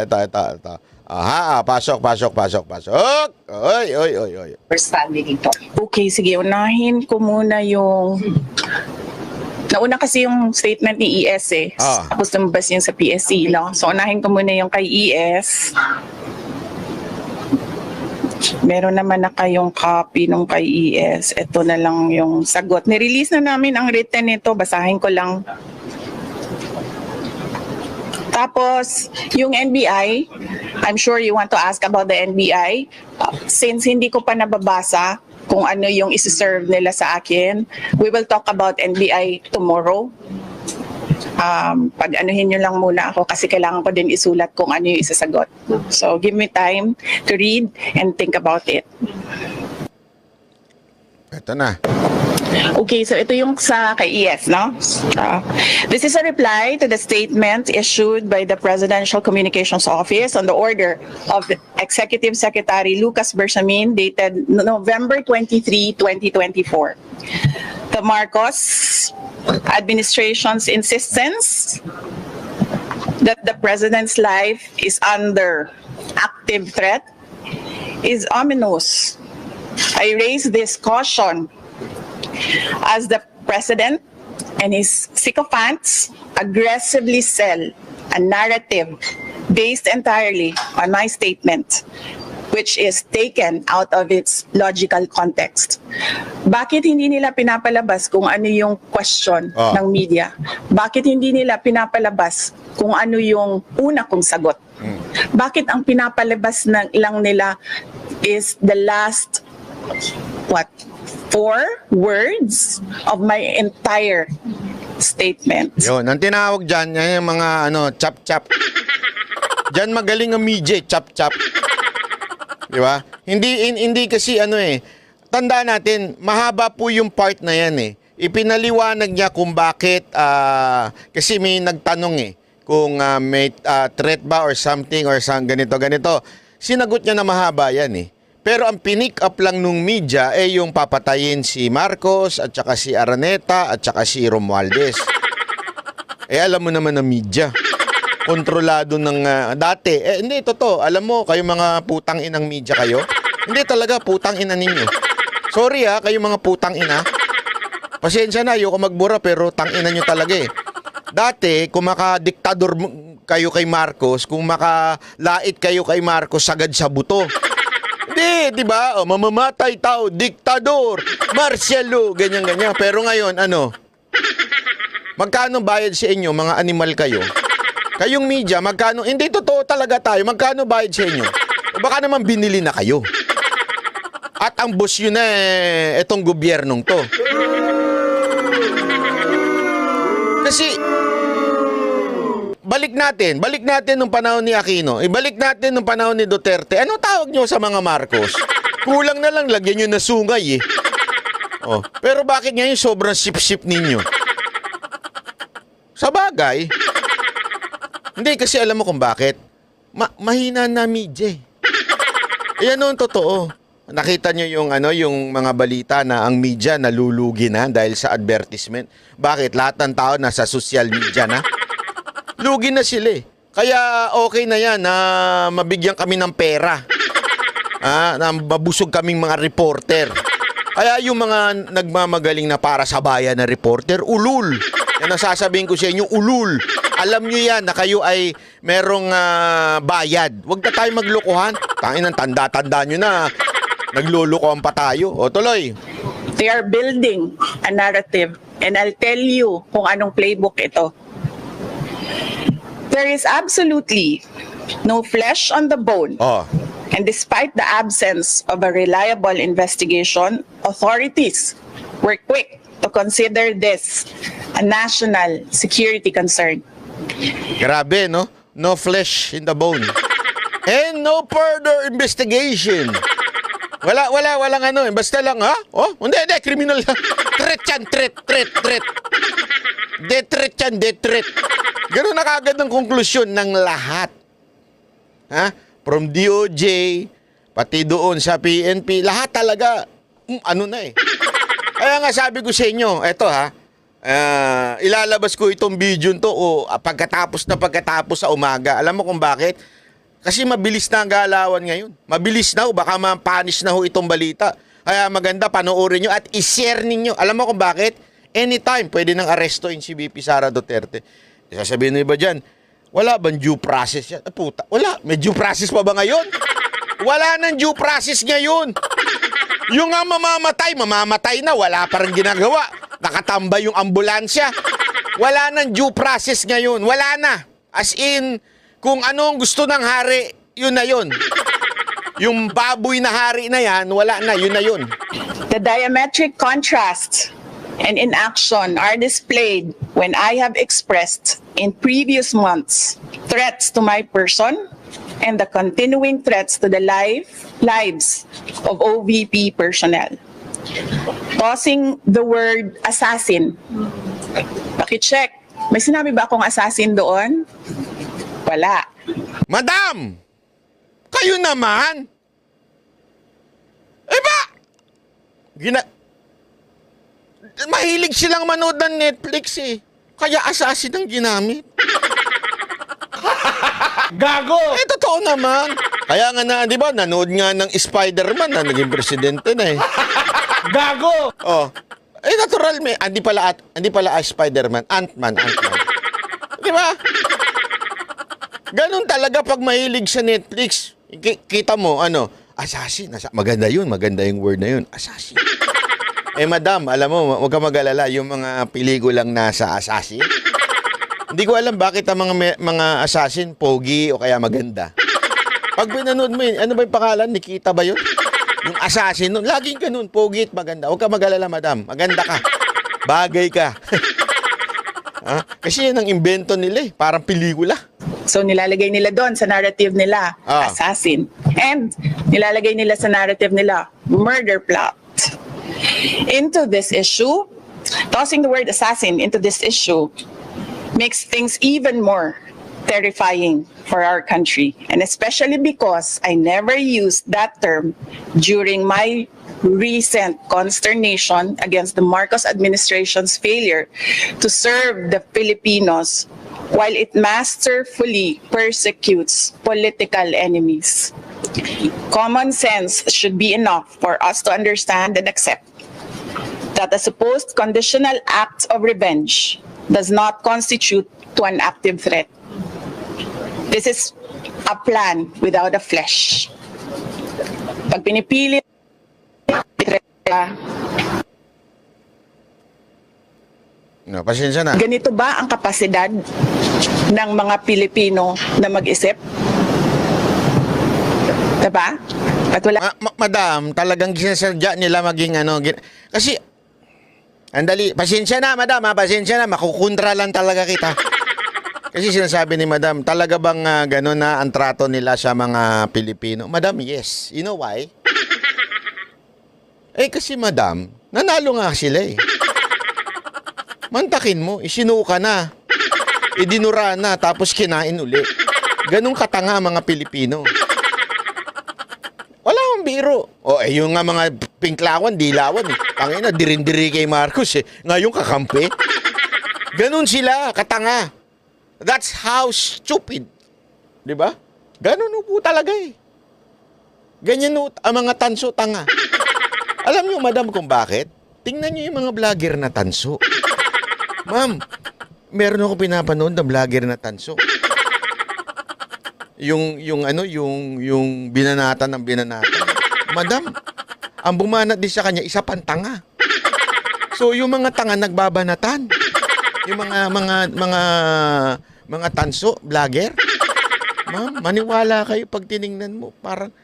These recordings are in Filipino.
ito. Aha, pasok. Oy. Understanding ito. Okay, sige, unahin ko muna yung... Nauna kasi yung statement ni ES eh. Tapos lumabas yun sa PSC, no? So, unahin ko muna yung kay ES. Meron naman na kayong copy nung kay ES. Ito na lang yung sagot. Nirelease na namin ang written nito. Basahin ko lang. Tapos, yung NBI, I'm sure you want to ask about the NBI. Since hindi ko pa nababasa kung ano yung isi-serve nila sa akin, we will talk about NBI tomorrow. Pag-anuhin nyo lang muna ako kasi kailangan ko din isulat kung ano yung isasagot. So, give me time to read and think about it. Ito na. Okay, so ito yung sa kay ES, no? This is a reply to the statement issued by the Presidential Communications Office on the order of the Executive Secretary Lucas Bersamin dated November 23, 2024. The Marcos administration's insistence that the President's life is under active threat is ominous. I raise this caution as the President and his sycophants aggressively sell a narrative based entirely on my statement, which is taken out of its logical context. Bakit hindi nila pinapalabas kung ano yung question ng media? Bakit hindi nila pinapalabas kung ano yung una kong sagot? Bakit ang pinapalabas lang nila is the last, 4 words of my entire statement? Yun, ang tinawag dyan, yan yung mga chap-chap. Dyan magaling ang media, chap-chap. Di ba? Hindi kasi tandaan natin, mahaba po yung part na yan eh. Ipinaliwanag niya kung bakit, kasi may nagtanong kung may threat ba or something or ganito. Sinagot niya na mahaba yan eh. Pero ang pinick up lang nung media yung papatayin si Marcos at saka si Araneta at saka si Romualdez. Alam mo naman ng media. Kontrolado ng dati. Hindi, totoo. Alam mo, kayo mga putang inang media kayo. Hindi talaga, putang ina ninyo. Sorry kayo mga putang ina. Pasensya na, ayoko magbura pero tang ina nyo talaga eh. Dati, kung makadiktador kayo kay Marcos, kung makalait kayo kay Marcos, sagad sa buto. Hindi, di ba? Mamamatay tao, diktador, martial law, ganyan. Pero ngayon, magkano bayad sa inyo, mga animal kayo? Kayong media, magkano? Hindi, totoo talaga tayo. Magkano bayad sa inyo? O baka naman binili na kayo. At ang boss yun itong gobyernong to. Kasi, balik natin nung panahon ni Aquino. Ibalik natin nung panahon ni Duterte. Anong tawag nyo sa mga Marcos? Kulang na lang, lagyan nyo na sungay eh. Pero bakit ngayon sobrang sip-sip ninyo? Sa bagay, hindi kasi alam mo kung bakit. Mahina na media eh. Yan ang totoo. Nakita nyo yung mga balita na ang media nalulugi na dahil sa advertisement. Bakit? Lahat ng tao nasa social media na. Lugi na sila eh. Kaya okay na yan na mabigyan kami ng pera. Na mabusog kaming mga reporter. Kaya yung mga nagmamagaling na para sa bayan na reporter, ulul. Yan ang sasabihin ko sa inyo, ulul. Alam nyo yan na kayo ay merong bayad. Huwag na tayo maglokohan. Tangin ng tanda-tanda nyo na. Naglulukohan pa tayo. O tuloy. They are building a narrative and I'll tell you kung anong playbook ito. There is absolutely no flesh on the bone. And despite the absence of a reliable investigation, authorities were quick to consider this a national security concern. Grabe, no? No flesh in the bone. And no further investigation. Walang basta lang, hindi, criminal lang. Threat yan, threat. Death threat. Ganun na kagad ang konklusyon ng lahat. From DOJ, pati doon sa PNP, lahat talaga, Kaya nga sabi ko sa inyo, eto ilalabas ko itong video to pagkatapos sa umaga. Alam mo kung bakit? Kasi mabilis na ang galawan ngayon. Mabilis na ho. Baka ma-punish na ho itong balita. Kaya maganda, panoorin nyo at i-share ninyo. Alam mo kung bakit? Anytime, pwede nang arestoin si VP Sara Duterte. Sasabihin nyo ba dyan, wala bang due process yan? Puta, wala. May due process pa ba ngayon? Wala nang due process ngayon. Yung nga mamamatay na. Wala pa rin ginagawa. Nakatambay yung ambulansya. Wala nang due process ngayon. Wala na. As in, kung anong gusto ng hari, yun na yun. Yung baboy na hari na yan, wala na, yun na yun. The diametric contrast and inaction are displayed when I have expressed in previous months threats to my person and the continuing threats to the lives of OVP personnel. Tossing the word assassin. Pakicheck. May sinabi ba akong assassin doon? Wala. Madam! Kayo naman! Eh ba? Mahilig silang manood ng Netflix eh. Kaya assassin ang ginamit. Gago! Eh, totoo naman. Kaya nga na, di ba, nanood nga ng Spider-Man na naging presidente na eh. Gago! Oh. Eh, natural may. Hindi pala Spider-Man. Ant-Man. Di ba? Ganun talaga pag mahilig sa Netflix. Kita mo, assassin. Maganda yun. Maganda yung word na yun. Assassin. Eh, madam, alam mo, huwag ka mag-alala. Yung mga pelikulang nasa assassin. Hindi ko alam bakit ang mga assassin, pogi o kaya maganda. Pag pinanood mo yun, ano ba yung pangalan? Nikita ba yun? Yung assassin nun, laging ganun, pogi at maganda. Huwag ka mag-alala, madam. Maganda ka. Bagay ka. Ha? Kasi yan ang invento nila eh. Parang pelikula. So nilalagay nila doon sa narrative nila, assassin. And nilalagay nila sa narrative nila, murder plot. Into this issue, tossing the word assassin into this issue makes things even more terrifying for our country. And especially because I never used that term during my recent consternation against the Marcos administration's failure to serve the Filipinos while it masterfully persecutes political enemies. Common sense should be enough for us to understand and accept that a supposed conditional act of revenge does not constitute to an active threat. This is a plan without a flesh. Pag pinipilit, Pasensya na. ganito ba ang kapasidad ng mga Pilipino na mag-isip? Diba? At wala Madam, talagang sinasadya nila maging kasi, andali, pasensya na, madam, pasensya na, makukontra lang talaga kita. Kasi sinasabi ni madam, talaga bang gano'n na ang trato nila sa mga Pilipino? Madam, yes. You know why? Eh, kasi madam, nanalo nga sila eh. Mantakin mo, isinuka na, idinura na, tapos kinain uli. Ganong katanga mga Pilipino. Wala akong biro. Yung nga mga pinklawan, dilawan eh. Tangina, dirindiri kay Marcos eh. Ngayon kakampi. Ganon sila, katanga. That's how stupid. Di ba? Ganon po talaga eh. Ganyan ang mga tanso, tanga. Alam niyo, madam, kung bakit? Tingnan niyo yung mga vlogger na tanso. Ma'am, meron ako pinapanood na vlogger na tanso. Yung binanatan ng binanatan. Madam, ang bumanat din sa kanya, isa pang tanga. So, yung mga tanga nagbabanatan. Yung mga tanso, vlogger. Ma'am, maniwala kayo pag tiningnan mo. Parang,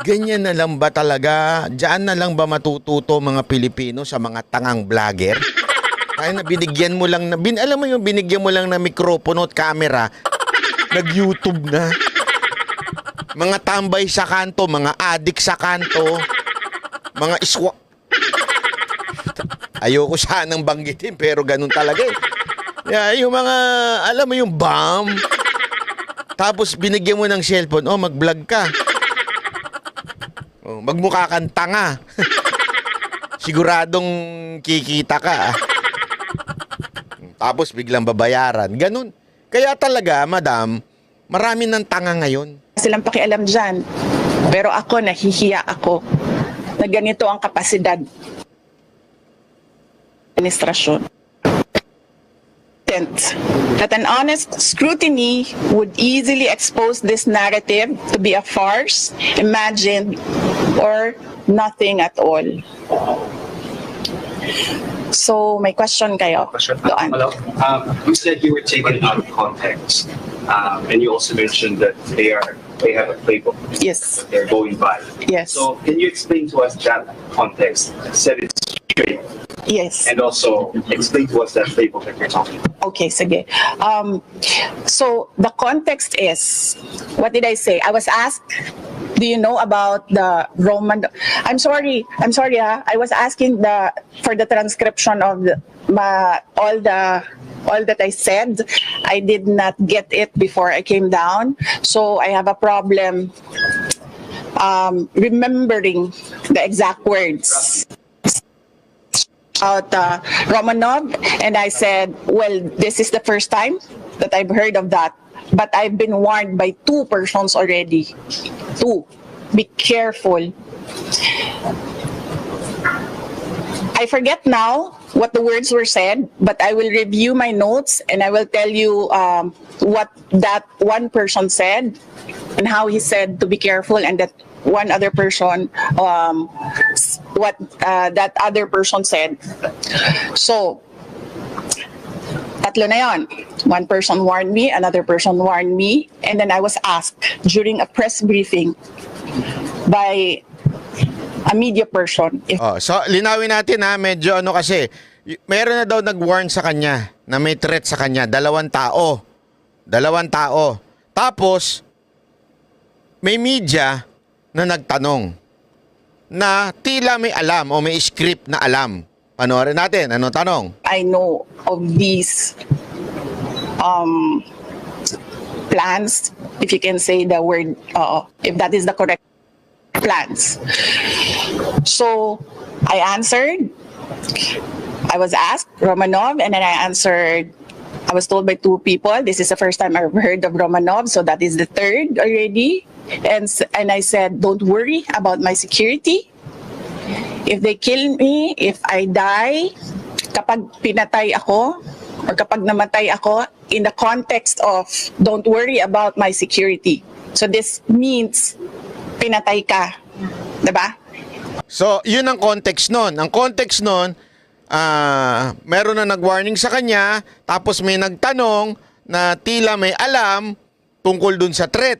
ganyan na lang ba talaga? Diyan na lang ba matututo mga Pilipino sa mga tangang vlogger? Kaya na binigyan mo lang alam mo yung binigyan mo lang na mikropono at camera, nag-YouTube na. Mga tambay sa kanto, mga adik sa kanto, mga iswa. Ayoko sanang banggitin pero ganun talaga eh. Yung mga, alam mo yung bomb, tapos binigyan mo ng cellphone, mag-vlog ka. Magmukha kang tanga. Siguradong kikita ka. Tapos biglang babayaran. Ganun. Kaya talaga, madam, marami ng tanga ngayon. Silang pakialam dyan. Pero ako, nahihiya ako na ganito ang kapasidad administrasyon. That an honest scrutiny would easily expose this narrative to be a farce, imagined, or nothing at all. So, may question kayo? Doon. Hello. You said you were taken out of context, and you also mentioned that they have a playbook Yes. they're going by. Yes. So can you explain to us that context? Set it straight, Yes. and also explain to us that playbook that you're talking about. Okay, sige. So, the context is, what did I say? I was asked, do you know about the Roman... I'm sorry ha. I was asking for the transcription of all that I said. I did not get it before I came down. So, I have a problem remembering the exact words about Romanov, and I said, well, this is the first time that I've heard of that, but I've been warned by 2 persons already. 2. Be careful. I forget now what the words were said, but I will review my notes and I will tell you what that one person said and how he said to be careful, and that one other person, what that other person said. So, tatlo na yon. One person warned me, another person warned me, and then I was asked during a press briefing by a media person if So, linawin natin ha, medyo ano kasi, meron na daw nag-warn sa kanya na may threat sa kanya, 2 tao. 2 tao. Tapos, may media na nagtanong na tila may alam o may script na alam. Panoorin natin. Anong tanong? I know of these plans, if you can say the word, if that is the correct plans. So, I answered. I was asked, Romanov, and then I answered. I was told by 2 people, this is the first time I've heard of Romanov, so that is the 3rd already. And I said, don't worry about my security. If they kill me, if I die, kapag pinatay ako, or kapag namatay ako, in the context of don't worry about my security. So this means pinatay ka. Diba? So, yun ang context nun. Ang context nun, meron na nag-warning sa kanya, tapos may nagtanong na tila may alam tungkol dun sa threat.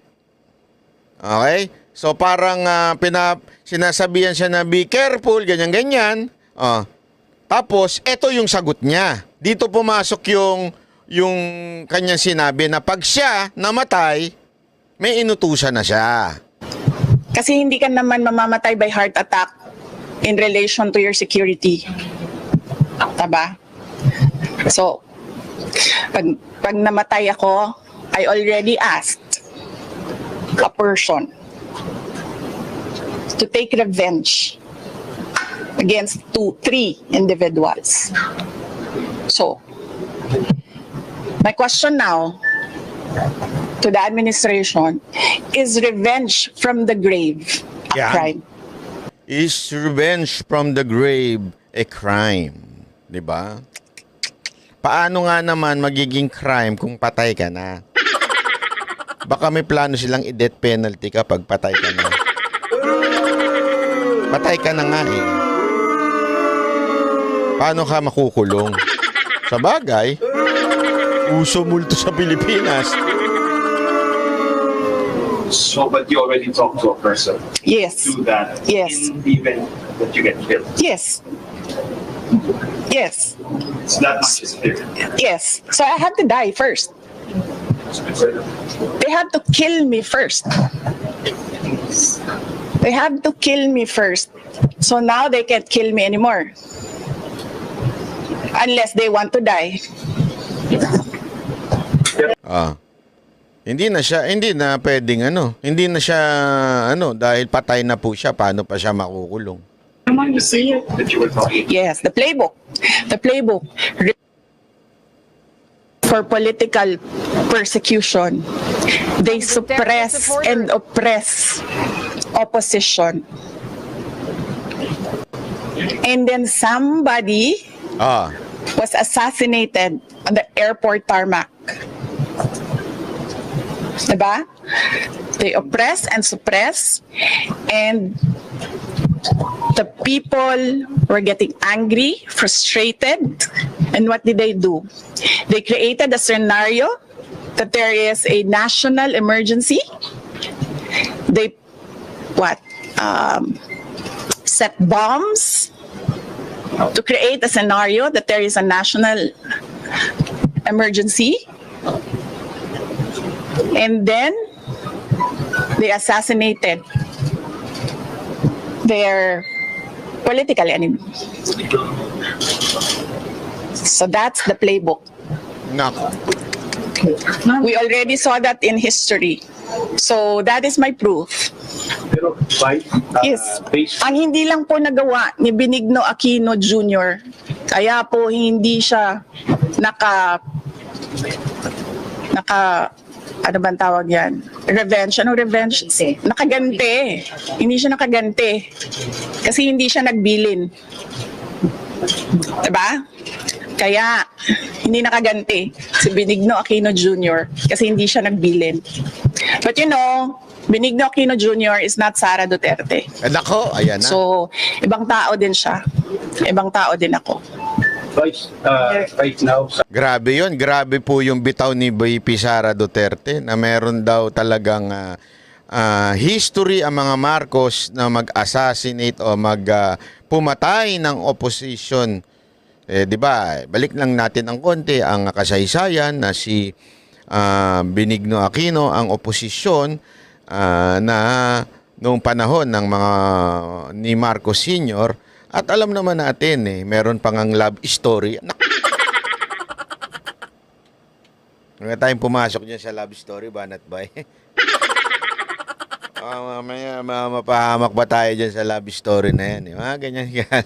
Okay? So, parang sinasabihan siya na be careful, ganyan-ganyan. Tapos, eto yung sagot niya. Dito pumasok yung kanyang sinabi na pag siya namatay, may inutusan na siya. Kasi hindi ka naman mamamatay by heart attack in relation to your security. Diba? So, pag namatay ako, I already asked a person to take revenge against 3 individuals. So, my question now to the administration, is revenge from the grave a Yeah. crime? Is revenge from the grave a crime? Diba? Paano nga naman magiging crime kung patay ka na? Baka may plano silang i-death penalty kapag patay ka na. Patay ka na nga eh. Paano ka makukulong? Sa bagay, uso multo sa Pilipinas. So, but you already talked to a person. Yes. Do that. Yes. In the event that you get killed. Yes. Yes. It's that much is clear. Yes. So I have to die first. They have to kill me first. They have to kill me first. So now they can't kill me anymore. Unless they want to die. Hindi na pwedeng hindi na siya dahil patay na po siya, paano pa siya makukulong? You see it? That you were talking. Yes, the playbook. The playbook. for political persecution. They suppress and oppress opposition. And then somebody Ah, was assassinated on the airport tarmac. Diba? They oppress and suppress, and the people were getting angry, frustrated, and what did they do? They created a scenario that there is a national emergency. They set bombs to create a scenario that there is a national emergency, and then they assassinated their political enemy. So that's the playbook. nako. We already saw that in history. So that is my proof. Pero Vice, Yes. based Ang hindi lang po nagawa ni Benigno Aquino Jr., kaya po hindi siya ano bang tawag yan? Revenge. Ano revenge? Nakaganti. Hindi siya nakaganti. Kasi hindi siya nagbilin. Diba? Kaya, hindi nakaganti si Benigno Aquino Jr. kasi hindi siya nagbilin. But you know, Benigno Aquino Jr. is not Sara Duterte. Nako, ayan na. So, ibang tao din siya. Ibang tao din ako. Vice, right now, Grabe yun. Grabe po yung bitaw ni VP Sara Duterte na meron daw talagang history ang mga Marcos na mag-assassinate o pumatay ng opposition. Di ba? Balik lang natin ang konti ang kasaysayan na si Benigno Aquino ang oposisyon na noong panahon ng mga ni Marcos Sr. At alam naman natin meron pang ang love story. Huwag tayong pumasok dyan sa love story, Banat Bay. Mamaya mapahamak ba tayo dyan sa love story na yan? Ganyan yan.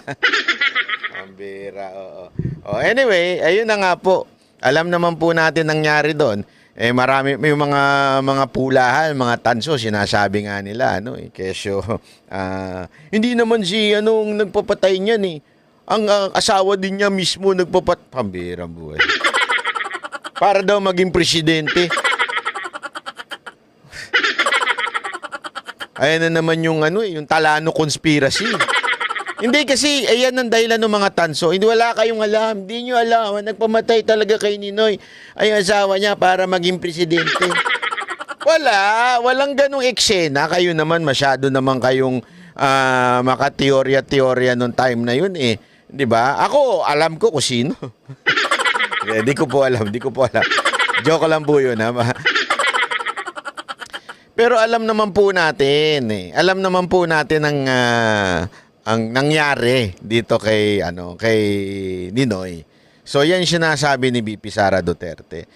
Ang bira, oo. Anyway, ayun na nga po. Alam naman po natin nangyari doon. Marami, may mga pulahan, mga tanso, sinasabi nga nila, kesyo, hindi naman si, nagpapatay niyan Ang asawa din niya mismo pambirang buhay. Para daw maging presidente. Ayan na naman yung, yung Talano conspiracy. Hindi kasi, ayan ang dahilan ng mga tanso. Hindi wala kayong alam. Hindi nyo alam. Nagpamatay talaga kay Ninoy ay asawa niya para maging presidente. Walang ganong eksena. Kayo naman, masyado naman kayong makateorya-teorya nung time na yun Di ba? Ako, alam ko kung sino. Di ko po alam. Joke lang po yun, ha? Pero alam naman po natin, Alam naman po natin ang nangyari dito kay Ninoy. So yan sinasabi ni VP Sara Duterte.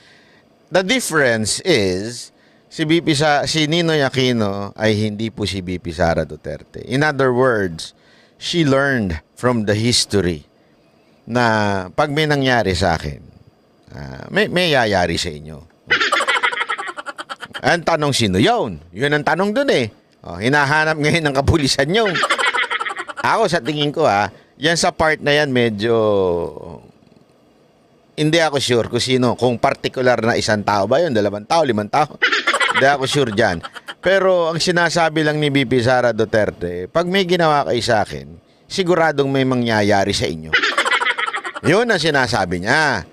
The difference is si Ninoy Aquino ay hindi po si VP Sara Duterte. In other words, she learned from the history na pag may nangyari sa akin, may yayari sa inyo. Ang tanong sino yun? Yun ang tanong dun hinahanap ngayon ng kapulisan yun. Ako sa tingin ko yan sa part na yan medyo hindi ako sure kung sino, kung particular na isang tao ba yun, 2 tao, 5 tao. Hindi ako sure dyan. Pero ang sinasabi lang ni VP Sara Duterte, pag may ginawa kayo sa akin, siguradong may mangyayari sa inyo. Yun ang sinasabi niya.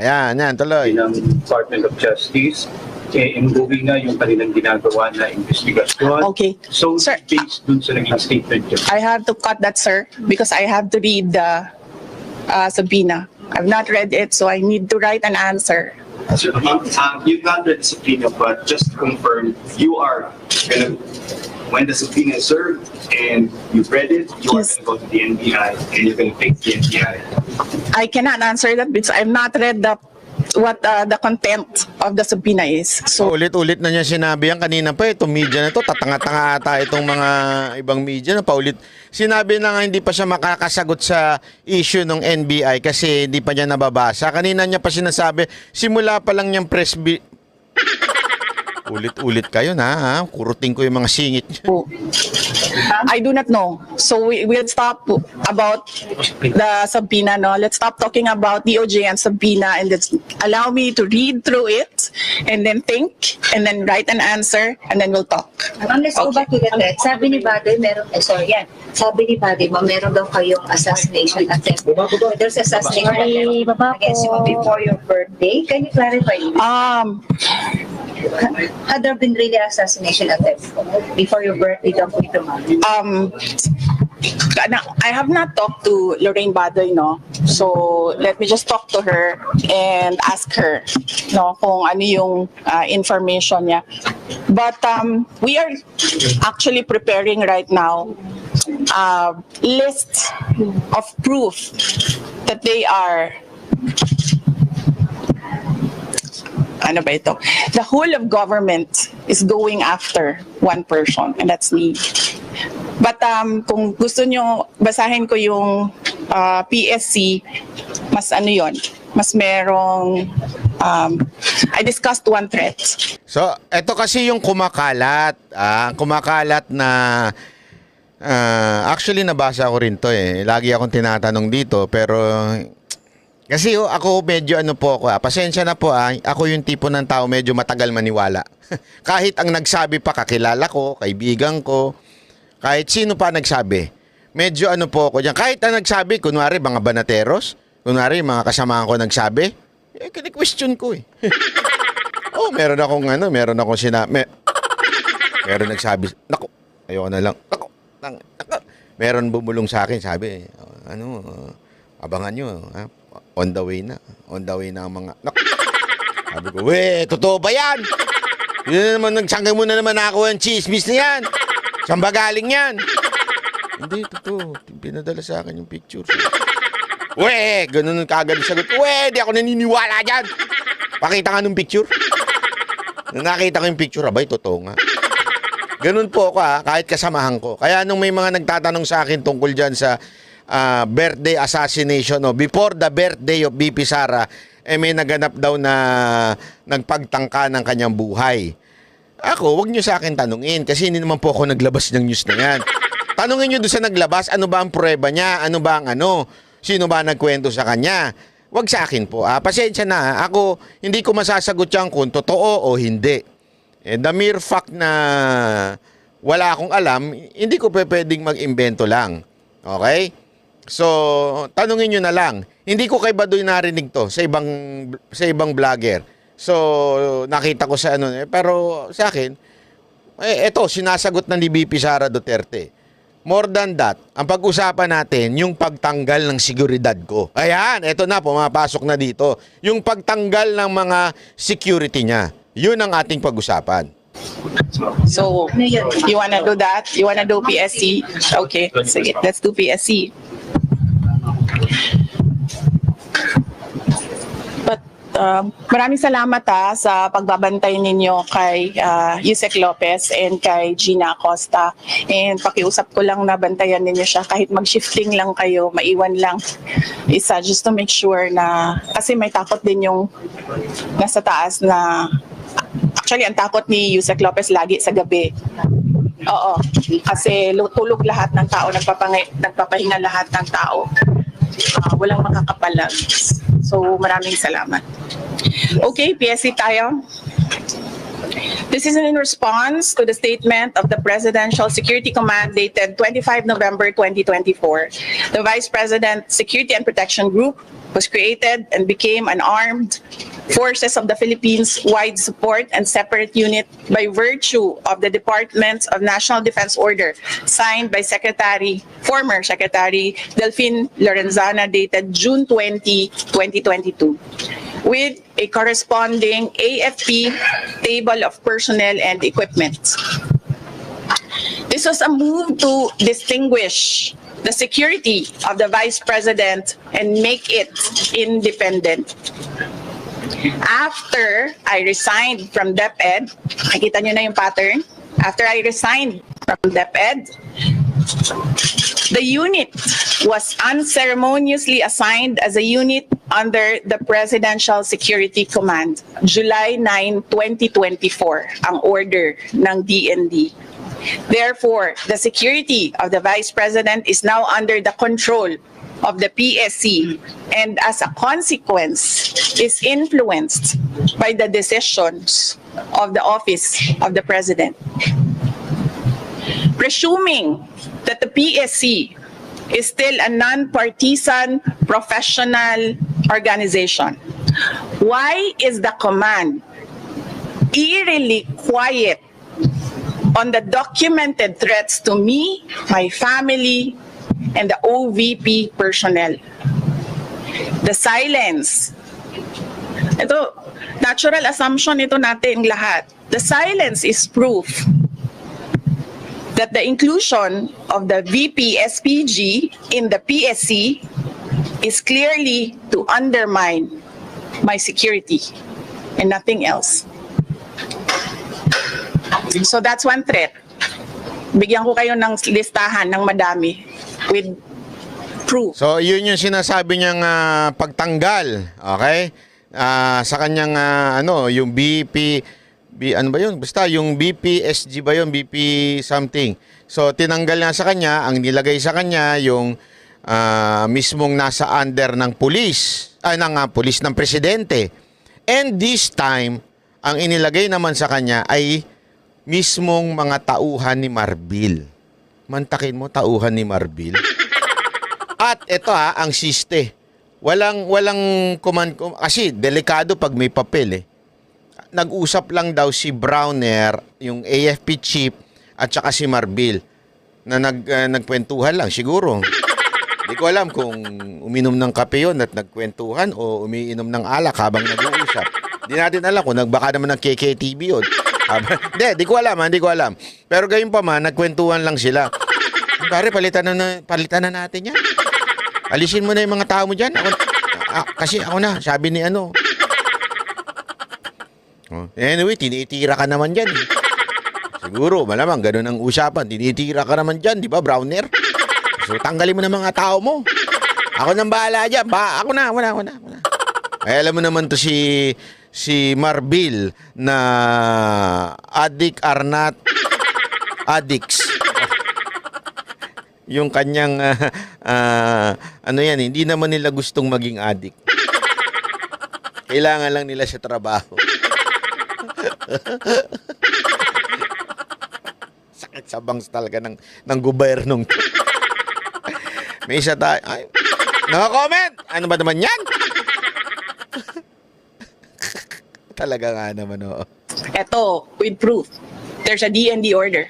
Ayan, tuloy. ng Department of Justice, improving na yung kanilang ginagawa na investigasyon. Okay. So, Sir, based dun sa naging statement yun. I have to cut that, sir, because I have to read the subpoena. I've not read it, so I need to write an answer. So, you've not read the subpoena, but just to confirm, you are gonna, when the subpoena is served and you've read it, you Yes. are gonna go to the NBI and you're gonna take the NBI. I cannot answer that because I've not read the what the content of the subpoena is. So Ulit-ulit na niya sinabi yan kanina pa, itong media na to, tatanga-tanga ata itong mga ibang media na paulit. Sinabi na nga hindi pa siya makakasagot sa issue ng NBI kasi hindi pa niya nababasa. Kanina niya pa sinasabi, simula pa lang niyang Ulit-ulit kayo na, ha? Kurutin ko yung mga singit niyo. I do not know. So we'll stop about the subpoena. No, let's stop talking about DOJ and subpoena, and let's allow me to read through it, and then think, and then write an answer, and then we'll talk. Let's go back to the text. Sabi ni Badoy, Sabi ni Badoy, meron daw kayong assassination attempt. There's assassination attempt against you before your birthday. Can you clarify? Had there been really assassination attempt before your birthday? I have not talked to Lorraine Badoy, no. So let me just talk to her and ask her, no, kung ano yung information niya. But we are actually preparing right now a list of proof that they are. Ano ba ito? The whole of government is going after one person, and that's me. But kung gusto nyo, basahin ko yung PSC, mas ano yon, mas merong, I discussed one threat. So, ito kasi yung kumakalat. Kumakalat na, actually nabasa ko rin to eh. Lagi akong tinatanong dito, pero kasi ako medyo pasensya na po ako yung tipo ng tao medyo matagal maniwala. Kahit ang nagsabi pa kakilala ko, kaibigan ko, kahit sino pa nagsabi, medyo ako diyan. Kahit ang nagsabi, kunwari mga banateros, kunwari mga kasamahan ko nagsabi, kini-question ko eh. Meron akong meron nagsabi, naku, ayoko na lang, naku, meron bumulong sa akin, sabi, abangan nyo, on the way na ang mga, naku, sabi ko, totoo ba yan? Yun naman, nagsangkay mo na naman ako yung chismis na yan. Saan ba galing yan? Hindi, totoo. Pinadala sa akin yung picture. Ganun kagad sagot. Di ako naniniwala dyan. Pakita nga nung picture. Nung nakita ko yung picture, abay, totoo nga. Ganun po ako kahit kasamahan ko. Kaya nung may mga nagtatanong sa akin tungkol dyan sa birthday assassination, before the birthday of BP Sara, may naganap daw na nagpagtangka ng kanyang buhay. Ako, wag nyo sa akin tanungin kasi hindi naman po ako naglabas ng news na yan. Tanungin nyo doon sa naglabas, ano ba ang prueba niya? Ano ba ang Sino ba nagkwento sa kanya? Wag sa akin po. Pasensya na. Ako, hindi ko masasagot yan kung totoo o hindi. The mere fact na wala akong alam, hindi ko pwedeng mag-imbento lang. Okay? So, tanungin nyo na lang. Hindi ko kay Badoy narinig to sa ibang vlogger. So, nakita ko sa pero sa akin, eto, sinasagot na ni BP Sara Duterte. More than that, ang pag-usapan natin, yung pagtanggal ng seguridad ko. Ayan, eto na, pumapasok na dito. Yung pagtanggal ng mga security niya. Yun ang ating pag-usapan. So, you wanna do that? You wanna do PSC? Okay, sige, let's do PSC. But maraming salamat sa pagbabantay ninyo kay Yusek Lopez and kay Gina Acosta. And pakiusap ko lang na bantayan ninyo siya kahit mag-shifting lang kayo, maiwan lang isa just to make sure na, kasi may takot din yung nasa taas na, actually ang takot ni Yusek Lopez lagi sa gabi. Oo, kasi tulog lahat ng tao, nagpapahinga lahat ng tao. Walang makakapalag. So maraming salamat. Okay, PSC tayo. This is in response to the statement of the Presidential Security Command dated 25 November 2024. The Vice President Security and Protection Group was created and became an armed forces of the Philippines-wide support and separate unit by virtue of the Department of National Defense Order signed by former Secretary Delphine Lorenzana dated June 20, 2022. With a corresponding AFP table of personnel and equipment. This was a move to distinguish the security of the Vice President and make it independent. After I resigned from DepEd, nakita nyo na yung pattern? After I resigned from DepEd, the unit was unceremoniously assigned as a unit under the Presidential Security Command. July 9, 2024, ang order ng DND. Therefore, the security of the Vice President is now under the control of the PSC and as a consequence is influenced by the decisions of the Office of the President. Presuming that the PSC is still a non-partisan professional organization, why is the command eerily quiet on the documented threats to me, my family, and the OVP personnel? The silence. Ito, natural assumption ito natin lahat. The silence is proof that the inclusion of the VP SPG in the PSC is clearly to undermine my security and nothing else. So that's one threat. Bigyan ko kayo ng listahan ng madami with proof. So, yun yung sinasabi niyang pagtanggal, okay? Sa kanyang, yung ano ba yun? Basta, yung BPSG ba yun? BP something. So, tinanggal na sa kanya, ang nilagay sa kanya, yung mismong nasa under ng pulis, pulis ng presidente. And this time, ang inilagay naman sa kanya ay mismong mga tauhan ni Marbil. Mantakin mo, tauhan ni Marbil. At ito ang siste. Walang kasi delikado pag may papel eh. Nag-usap lang daw si Browner, yung AFP chief, at saka si Marbil na nagkwentuhan lang siguro. Hindi ko alam kung uminom ng kape yun at nagkwentuhan o umiinom ng alak habang nag-uusap. Hindi natin alam kung baka naman ng KKTV yun. Hindi ko alam. Pero gayon pa man, nagkwentuhan lang sila. Pare, palitan na natin yan. Alisin mo na yung mga tao mo dyan. Kasi ako na, sabi ni ano. Anyway, tinitira ka naman dyan. Siguro, malamang, ganun ang usapan. Tinitira ka naman dyan, di ba, Browner? So, tanggalin mo na mga tao mo. Ako nang bahala dyan. Ako na. Ay, alam mo naman to si Marbil na addict are not addicts. Yung kanyang hindi naman nila gustong maging addict. Kailangan lang nila sa trabaho. Sakit sa bangs talaga ng gobyernong to. May isa tayo. Naka-comment! Ano ba naman yan? Talaga nga naman, oo. Ito, with proof. There's a DND order.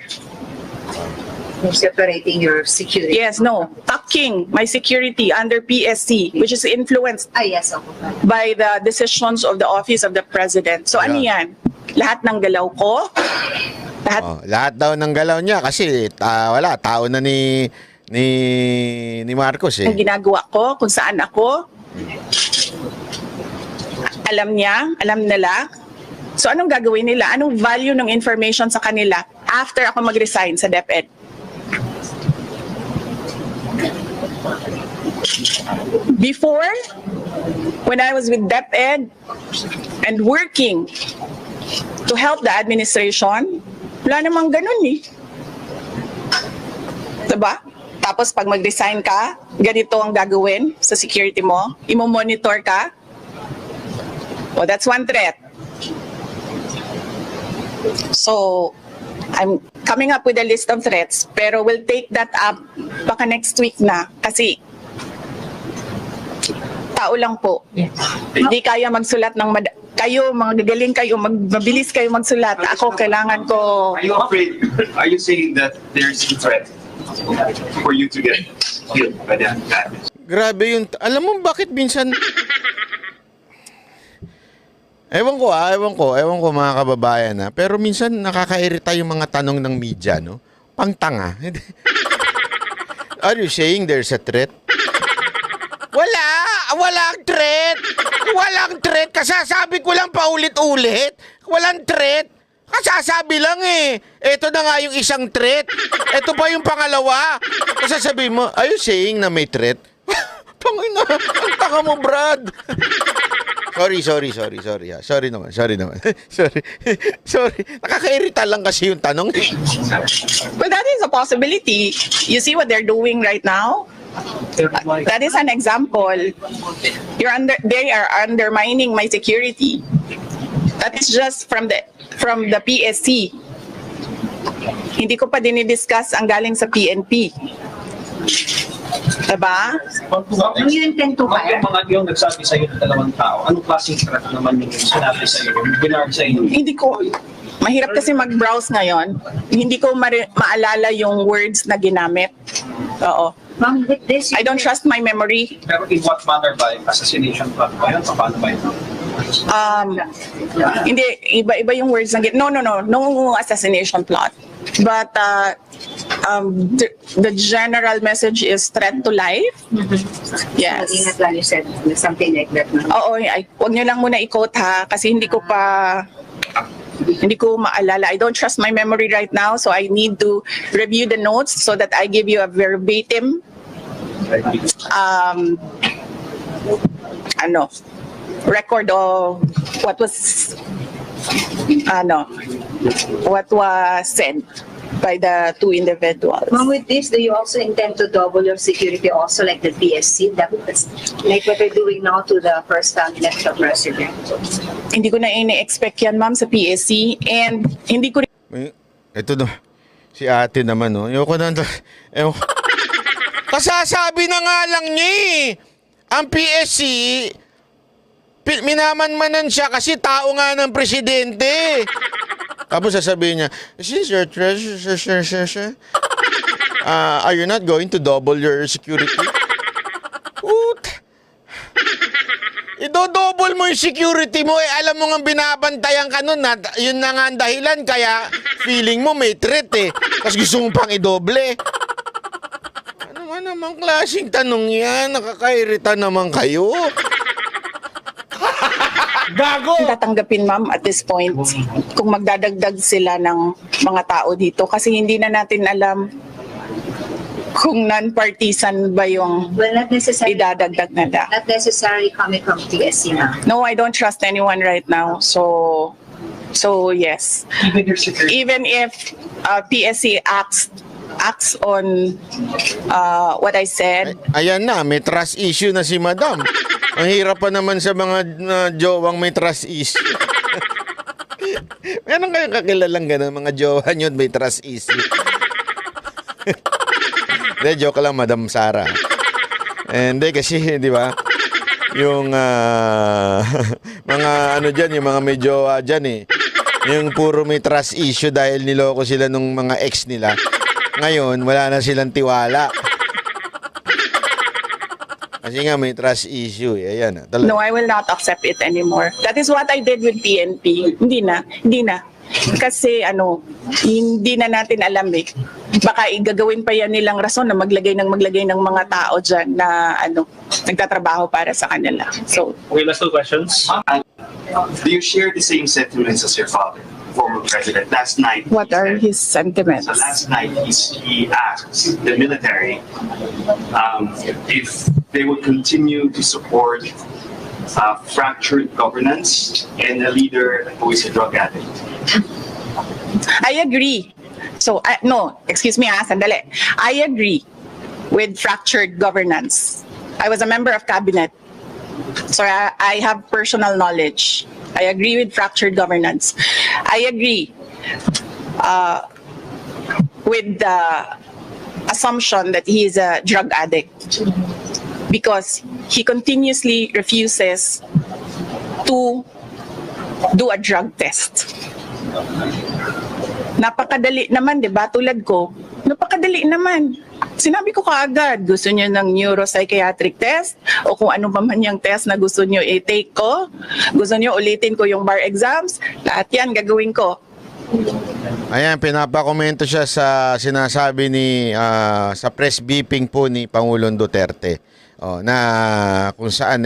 Separating your security. Yes, no. Tucking my security under PSC, which is influenced Yes, ako. by the decisions of the Office of the President. So ano yan? Lahat ng galaw ko? Lahat daw ng galaw niya kasi tao na ni Marcos eh. Ang ginagawa ko, kung saan ako, alam niya, alam nila. So anong gagawin nila? Anong value ng information sa kanila after ako mag-resign sa DepEd? Before, when I was with DepEd and working to help the administration, wala namang ganun eh. Diba? Tapos pag mag-resign ka, ganito ang gagawin sa security mo, imo-monitor ka. Well, that's one threat. So, I'm coming up with a list of threats, pero we'll take that up baka next week na. Kasi, tao lang po. Hindi kaya magsulat ng kayo, mga gagaling kayo, mabilis kayo magsulat. Ako, kailangan ko... Are you saying that there's a threat for you to get killed by that? Grabe yun. Alam mo bakit minsan... Ewan ko mga kababayan na. Pero minsan nakakairita yung mga tanong ng media, no? Pangtanga. Are you saying there's a threat? Wala! Walang threat. Walang threat. Kasasabi ko lang paulit-ulit. Walang threat. Kasasabi lang eh. Ito na nga yung isang threat. Ito pa yung pangalawa. Kasasabi mo, are you saying na may threat? Pangina, ang tanga mo, Brad. Sorry. Sorry naman. Sorry. Nakakairita lang kasi yung tanong. Well, that is a possibility. You see what they're doing right now? That is an example. They are undermining my security. That is just from the PSC. Hindi ko pa dinidiscuss ang galing sa PNP. Diba? Do you intend to hire? Yung nagsabi sa iyo ng dalawang tao, anong klaseng threat naman yung sinabi sa iyo, binarg sa iyo? Hindi ko, mahirap kasi mag-browse ngayon. Hindi ko maalala yung words na ginamit. Oo. Ma'am, with this, I don't trust my memory. Pero in what manner ba? Assassination plot ba yun? Paano ba yun? Hindi, iba yung words na no assassination plot. But the general message is threat to life. Yes. Ingat lang you said something like that. Ma'am. Oo, huwag nyo lang muna i-quote ha, kasi hindi ko maalala. I don't trust my memory right now, so I need to review the notes so that I give you a verbatim record of what was said by the two individuals. Ma'am, with this, do you also intend to double your security also like the PSC? That's like what we're doing now to the first cabinet of president. Hindi ko na ini-expect yan, ma'am, sa PSC, and hindi ko Ito no. Si ate naman, no. Ayoko na. Kasasabi na nga lang niya eh. Ang PSC, minamanmanan siya kasi tao nga ng presidente. Tapos sasabihin niya, since you're treasurer, are you not going to double your security? Ido-double mo yung security mo, eh alam mo nga binabantayan ka nun, yun na nga ang dahilan, kaya feeling mo may threat eh. Tapos gusto mo pang idoble. Ano nga namang klaseng tanong yan? Nakakairita naman kayo. Gago! tatanggapin, ma'am, at this point kung magdadagdag sila ng mga tao dito kasi hindi na natin alam kung non-partisan ba yung Well, not necessarily. idadagdag nila. Not necessarily coming from PSC now. No, I don't trust anyone right now. So yes. Even your security. Even if PSC acts on what I said, Ayan na, may trust issue na si Madam. Ang hirap pa naman sa mga jowang may trust issue. Meron kayong kakilalang gano'n, mga jowa nyo may trust issue. Hindi, joke lang, Madam Sara. Hindi, kasi, di ba, yung mga ano dyan, yung mga may jowa dyan eh. Yung puro may trust issue dahil niloko sila nung mga ex nila. Ngayon, wala na silang tiwala. Kasi nga may trust issue eh. Ayan. no, I will not accept it anymore. That is what I did with PNP. Hindi na. Kasi hindi na natin alam eh. Baka igagawin pa yan nilang rason na maglagay ng mga tao dyan na nagtatrabaho para sa kanila. So, Okay, last two questions. Do you share the same sentiments as your father, former president? Last night, what are his sentiments? so last night he asked the military if they would continue to support fractured governance and a leader who is a drug addict. I agree. So, no, excuse me, sandali. I agree with fractured governance. I was a member of cabinet. So I have personal knowledge. I agree with fractured governance. I agree with the assumption that he is a drug addict because he continuously refuses to do a drug test. Napakadali naman, di ba? Tulad ko, napakadali naman. Sinabi ko kaagad, gusto niyo ng neuropsychiatric test o kung ano pa man yung test na gusto niyo i-take ko, gusto niyo ulitin ko yung bar exams, lahat yan gagawin ko. Ayan, pinapakomento siya sa sinasabi ni sa press briefing po ni Pangulong Duterte. na kung saan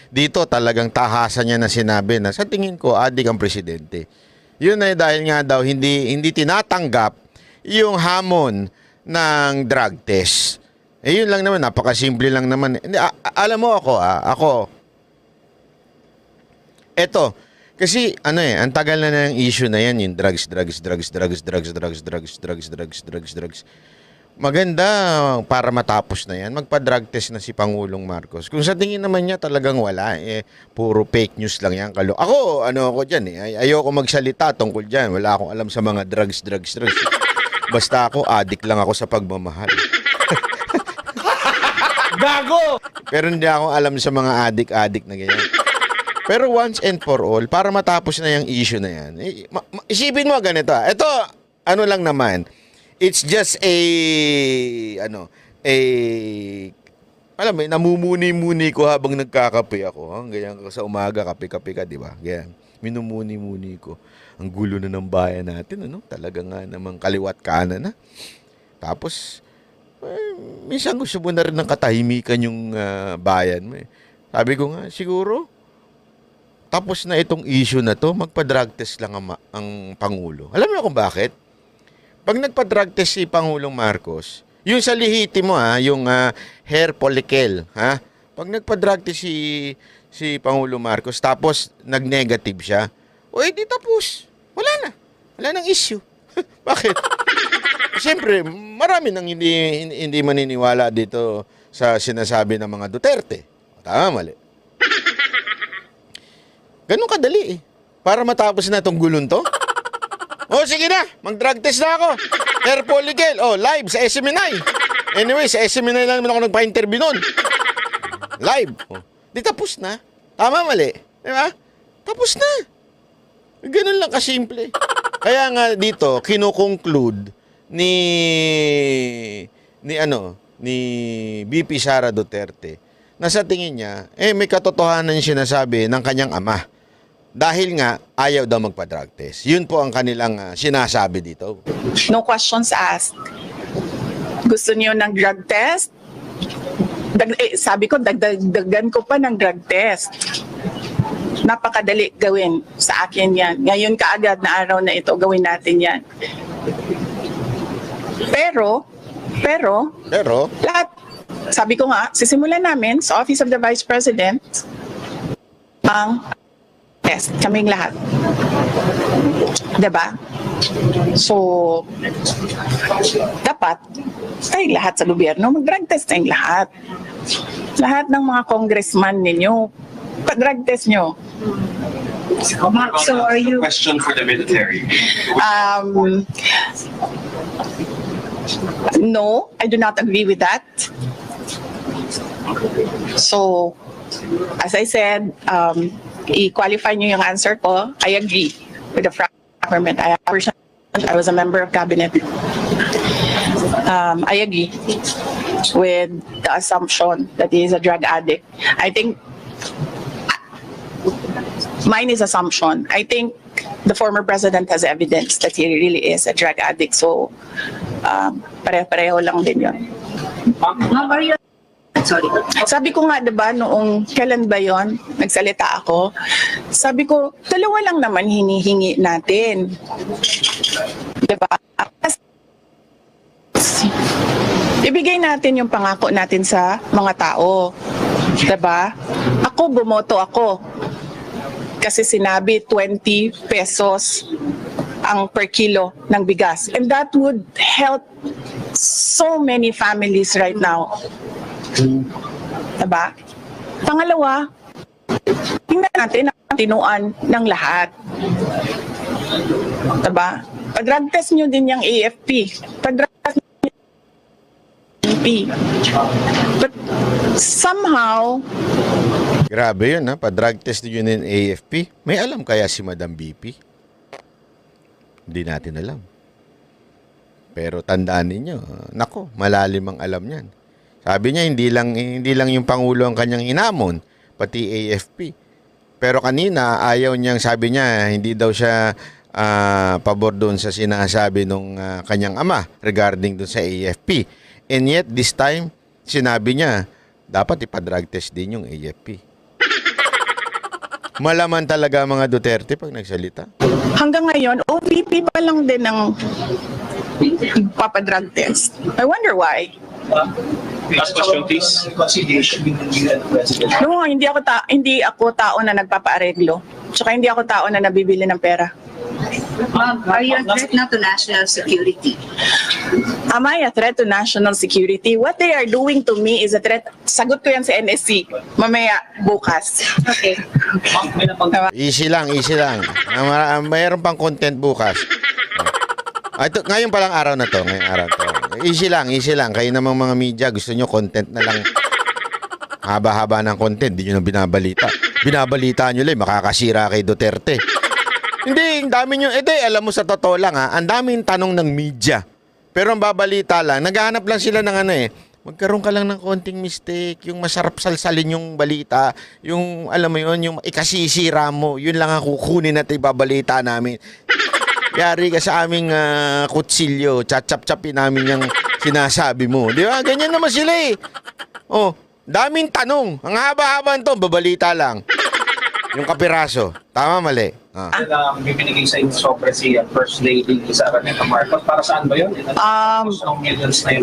dito talagang tahasan niya na sinabi na sa tingin ko adik ang presidente. Yun ay dahil nga daw hindi tinatanggap yung hamon ng drug test. Yun lang naman, napakasimple lang naman. Alam mo ako, eto, kasi ang tagal na ng issue na yan, yung drugs. Maganda para matapos na yan, magpa-drug test na si Pangulong Marcos. Kung sa tingin naman niya talagang wala, puro fake news lang yan. Ako dyan ayoko magsalita tungkol dyan. Wala akong alam sa mga drugs. Basta ako, addict lang ako sa pagmamahal. Gago! Pero hindi ako alam sa mga addict na ganyan. Pero once and for all, para matapos na yung issue na yan, isipin mo ganito. Ito, lang naman, it's just alam mo, namumuni-muni ko habang nagkakape ako. Ganyan sa umaga, kape-kape ka, di ba? Ganyan, minumuni-muni ko. Ang gulo na ng bayan natin, talaga nga namang kaliwat kanan na. Tapos, minsan gusto mo na rin ng katahimikan yung bayan mo. Sabi ko nga, siguro, tapos na itong issue na to, magpa-drug test lang ang Pangulo. Alam mo kung bakit? Pag nagpa-drug test si Pangulong Marcos, yung sa lihiti mo yung hair follicle, pag nagpa-drug test si Pangulong Marcos, tapos nag-negative siya, di tapos. Wala nang issue. Bakit? Siyempre, marami nang hindi maniniwala dito sa sinasabi ng mga Duterte. Tama, mali. Ganun kadali para matapos na itong gulon to. Sige na, mag-drug test na ako. Hair follicle, live sa SMNI. Anyway, sa SMNI lang naman ako nagpa-interview nun. Live. Di tapos na. Tama, mali. Di ba? Tapos na. Ganun lang kasimple. Kaya nga dito, kinukonclude ni VP Sara Duterte na sa tingin niya, may katotohanan sinasabi ng kanyang ama. Dahil nga, ayaw daw magpa-drug test. Yun po ang kanilang sinasabi dito. No questions asked. Gusto niyo ng drug test? Sabi ko, dagdagan ko pa ng drug test. Napakadali gawin sa akin yan. Ngayon kaagad na araw na ito, gawin natin yan. Pero, lahat, sabi ko nga, sisimulan namin sa Office of the Vice President ang test, kaming lahat. Diba? So, dapat tayong lahat sa gobyerno, mag-drug test tayong lahat. Lahat ng mga congressman ninyo, pa-drug test nyo. So are you... Question for the military. No, I do not agree with that. So, as I said, i-qualify nyo yung answer ko. I agree with the government. I was a member of cabinet. I agree with the assumption that he is a drug addict. I think mine is assumption. I think the former president has evidence that he really is a drug addict. So, pareho lang din yun. How are you? Sorry. Sabi ko nga, diba, noong kailan ba yon nagsalita ako, sabi ko, dalawa lang naman hinihingi natin. Diba? Ibigay natin yung pangako natin sa mga tao. Diba? Ako, bumoto ako. Kasi sinabi 20 pesos ang per kilo ng bigas. And that would help so many families right now. Diba? Pangalawa, tingnan natin ang tinuan ng lahat. Diba? Pag-drug test nyo din yung AFP. Pag-drug test nyo yung AFP. But somehow, Grabe yun, pa-drug test yun ng AFP. May alam kaya si Madam BP? Hindi natin alam. Pero tandaan ninyo, nako, malalim ang alam niyan. Sabi niya, hindi lang yung Pangulo ang kanyang hinamon, pati AFP. Pero kanina, ayaw niyang, sabi niya, hindi daw siya pabor doon sa sinasabi ng kanyang ama regarding doon sa AFP. And yet, this time, sinabi niya, dapat ipa-drug test din yung AFP. Malaman talaga mga Duterte pag nagsalita. Hanggang ngayon, OVP pa lang din ang papadrug test. I wonder why. Last question, please. Reconciliation with the new president. No, hindi ako tao na nagpapaareglo. Tsaka hindi ako tao na nabibili ng pera. Ma'am, are you a threat now to national security? Am I a threat to national security? What they are doing to me is a threat. Sagot ko yan sa NSC. Mamaya, bukas. Okay. Ma'am, may napag- Easy lang, easy lang. Mayroon pang content bukas. Ito, ngayon palang araw na to. Ngayong araw to. Easy lang, easy lang. Kayo namang mga media, gusto nyo content na lang. Haba-haba ng content, di nyo na binabalita. Binabalita nyo lang, makakasira kay Duterte. Hindi, ang dami nyo, alam mo sa totoo lang ha, ang daming tanong ng media. Pero ang babalita lang, naghahanap lang sila ng magkaroon ka lang ng konting mistake, yung masarap salsalin yung balita, yung, alam mo yun, yung ikasisira mo, yun lang ang kukunin at ibabalita namin. Yari ka sa aming kutsilyo, chachap-chapin namin yung sinasabi mo. Di ba? Ganyan naman sila eh. Oh, daming tanong. Ang haba-haba nito, babalita lang. Yung kapiraso. Tama, mali. May binigay sa inyo sobre si First Lady Sara Neta Marcos. Para saan ba yun?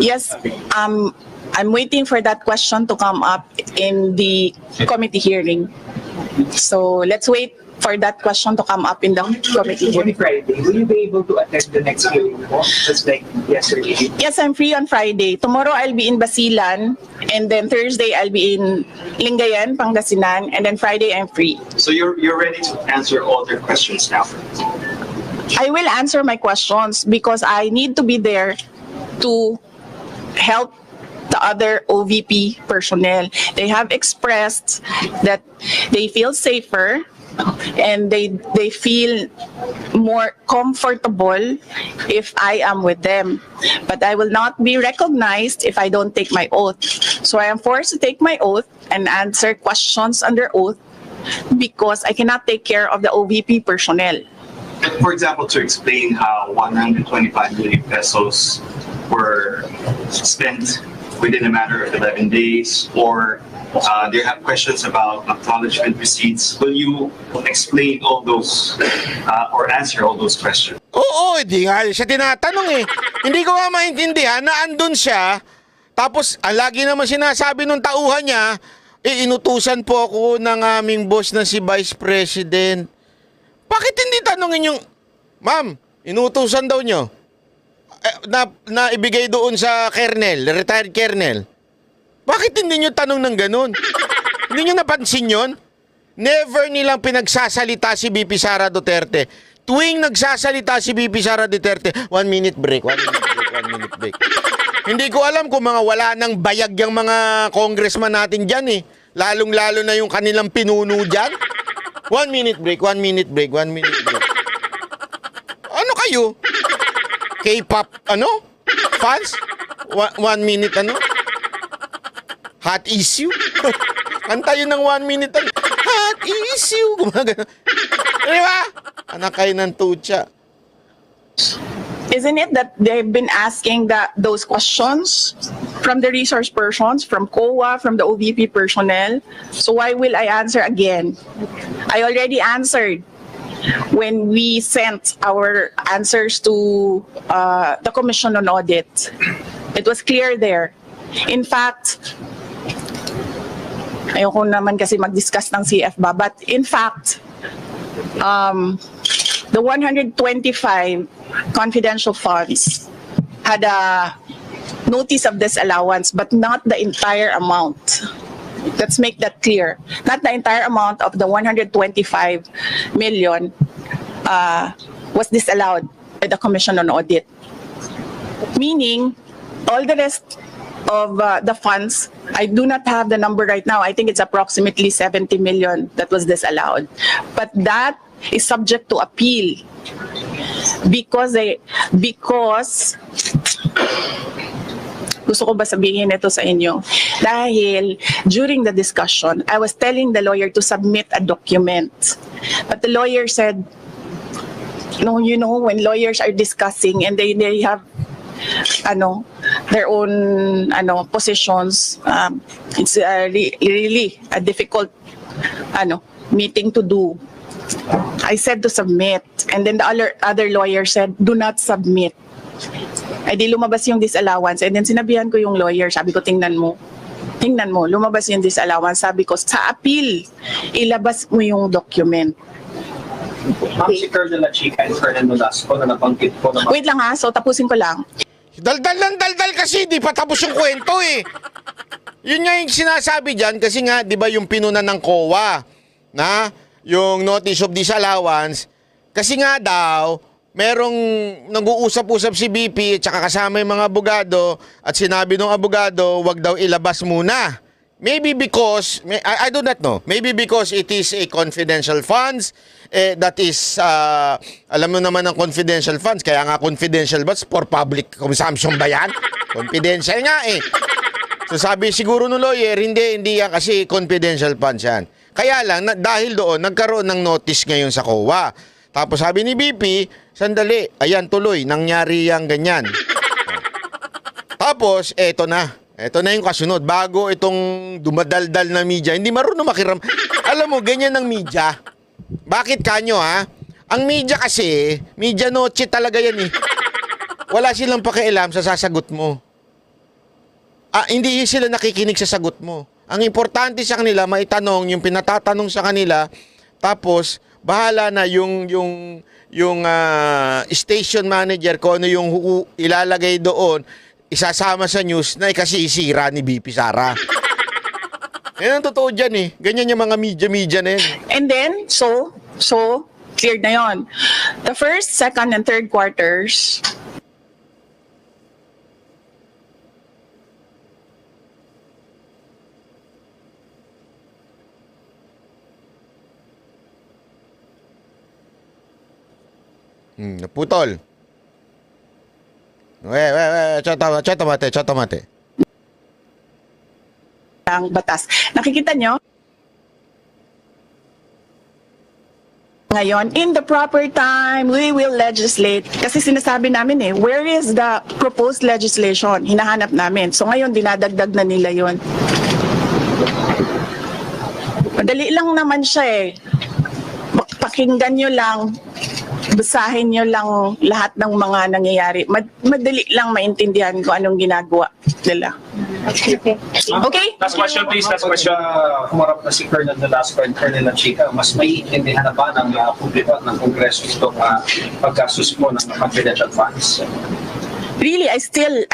Yes, I'm waiting for that question to come up in the committee hearing. So let's wait for that question to come up in the committee hearing. Friday, will you be able to attend the next hearing po? Just like yesterday. Yes, I'm free on Friday. Tomorrow I'll be in Basilan, and then Thursday I'll be in Lingayen, Pangasinan, and then Friday I'm free. So you're ready to answer all their questions now? I will answer my questions because I need to be there to help the other OVP personnel. They have expressed that they feel safer and they feel more comfortable if I am with them. But I will not be recognized if I don't take my oath. So I am forced to take my oath and answer questions under oath because I cannot take care of the OVP personnel. For example, to explain how 125 million pesos were spent within a matter of 11 days, or they have questions about acknowledgement receipts. Will you explain all those or answer all those questions? Oo, hindi nga siya tinatanong eh. Hindi ko nga maintindihan na andun siya, tapos lagi naman sinasabi nung tauhan niya, inutusan po ako ng aming boss na si Vice President. Bakit hindi tanongin yung, ma'am, inutusan daw nyo na ibigay doon sa colonel, retired colonel. Bakit hindi nyo tanong ng ganun? Hindi nyo napansin yun? Never nilang pinagsasalita si BP Sara Duterte. Tuwing nagsasalita si BP Sara Duterte, 1 minute break, 1 minute break, 1 minute break. Hindi ko alam kung mga wala nang bayag yung mga congressman natin dyan eh. Lalong-lalo na yung kanilang pinuno dyan. 1 minute break, 1 minute break, 1 minute break. Ano kayo? K-pop, fans? 1 minute, hot issue? Kanta yun ng 1 minute, hot issue. Gumagano. Di ba? Anak kayo ng tutsa. Isn't it that they've been asking those questions from the resource persons, from COA, from the OVP personnel? So why will I answer again? I already answered when we sent our answers to the Commission on Audit. It was clear there. In fact, ayoko naman kasi mag-discuss ng CFBA, but in fact, the 125 confidential funds had a notice of disallowance, but not the entire amount. Let's make that clear. Not the entire amount of the 125 million was disallowed by the Commission on Audit. Meaning, all the rest of the funds, I do not have the number right now. I think it's approximately 70 million that was disallowed. But that is subject to appeal because gusto ko ba sabihin ito sa inyo? Dahil during the discussion, I was telling the lawyer to submit a document. But the lawyer said, no, when lawyers are discussing and they have their own positions. It's really a difficult meeting to do. I said to submit, and then the other lawyer said, do not submit. Ay di lumabas yung disallowance, and then sinabihan ko yung lawyer, sabi ko, tingnan mo, lumabas yung disallowance. Sabi ko, sa appeal, ilabas mo yung document. Ma'am, si Colonel Chica and Fernando Lasco na nabanggit po na Wait lang ha, so tapusin ko lang. Daldal kasi, di pa tapos yung kwento eh. Yun nga yung sinasabi dyan, kasi nga, di ba yung pinuna ng COA, na yung notice of disallowance, kasi nga daw, merong nag-uusap-usap si BP at saka kasama yung mga abogado at sinabi ng abogado, wag daw ilabas muna. Maybe because, I do not know, maybe because it is a confidential funds, that is, alam mo naman ang confidential funds, kaya nga confidential but for public consumption ba yan? Confidential nga eh. So sabi siguro ng lawyer, hindi yan kasi confidential funds yan. Kaya lang, dahil doon, nagkaroon ng notice ngayon sa COA. Tapos sabi ni BP, sandali, ayan tuloy, nangyari yang ganyan. Tapos, eto na yung kasunod. Bago itong dumadaldal na media, hindi marunong makiram. Alam mo, ganyan ang media. Bakit kanyo ha? Ang media kasi, media noche talaga yan eh. Wala silang pakialam sa sasagot mo. Hindi sila nakikinig sa sagot mo. Ang importante sa kanila, maitanong yung pinatatanong sa kanila, tapos bahala na yung station manager ko ano yung ilalagay doon, isasama sa news na ikasisira ni BP Sara. Yan ang totoo dyan eh. Ganyan yung mga media na yan. And then, so cleared na yon. The first, second, and third quarters, Naputol. Chotomate. ang batas. Nakikita nyo? Ngayon, in the proper time, we will legislate. Kasi sinasabi namin where is the proposed legislation? Hinahanap namin. So ngayon, dinadagdag na nila yon. Madali lang naman siya Pakinggan nyo lang, basahin nyo lang lahat ng mga nangyayari. Madali lang maintindihan kung anong ginagawa nila. Okay? Last question please, last question. Humarap na si Colonel Lasco and Colonel Chica, mas may intindihan na ba ng publiko at ng Kongreso ito pagkasus mo ng confidential funds? Really, I still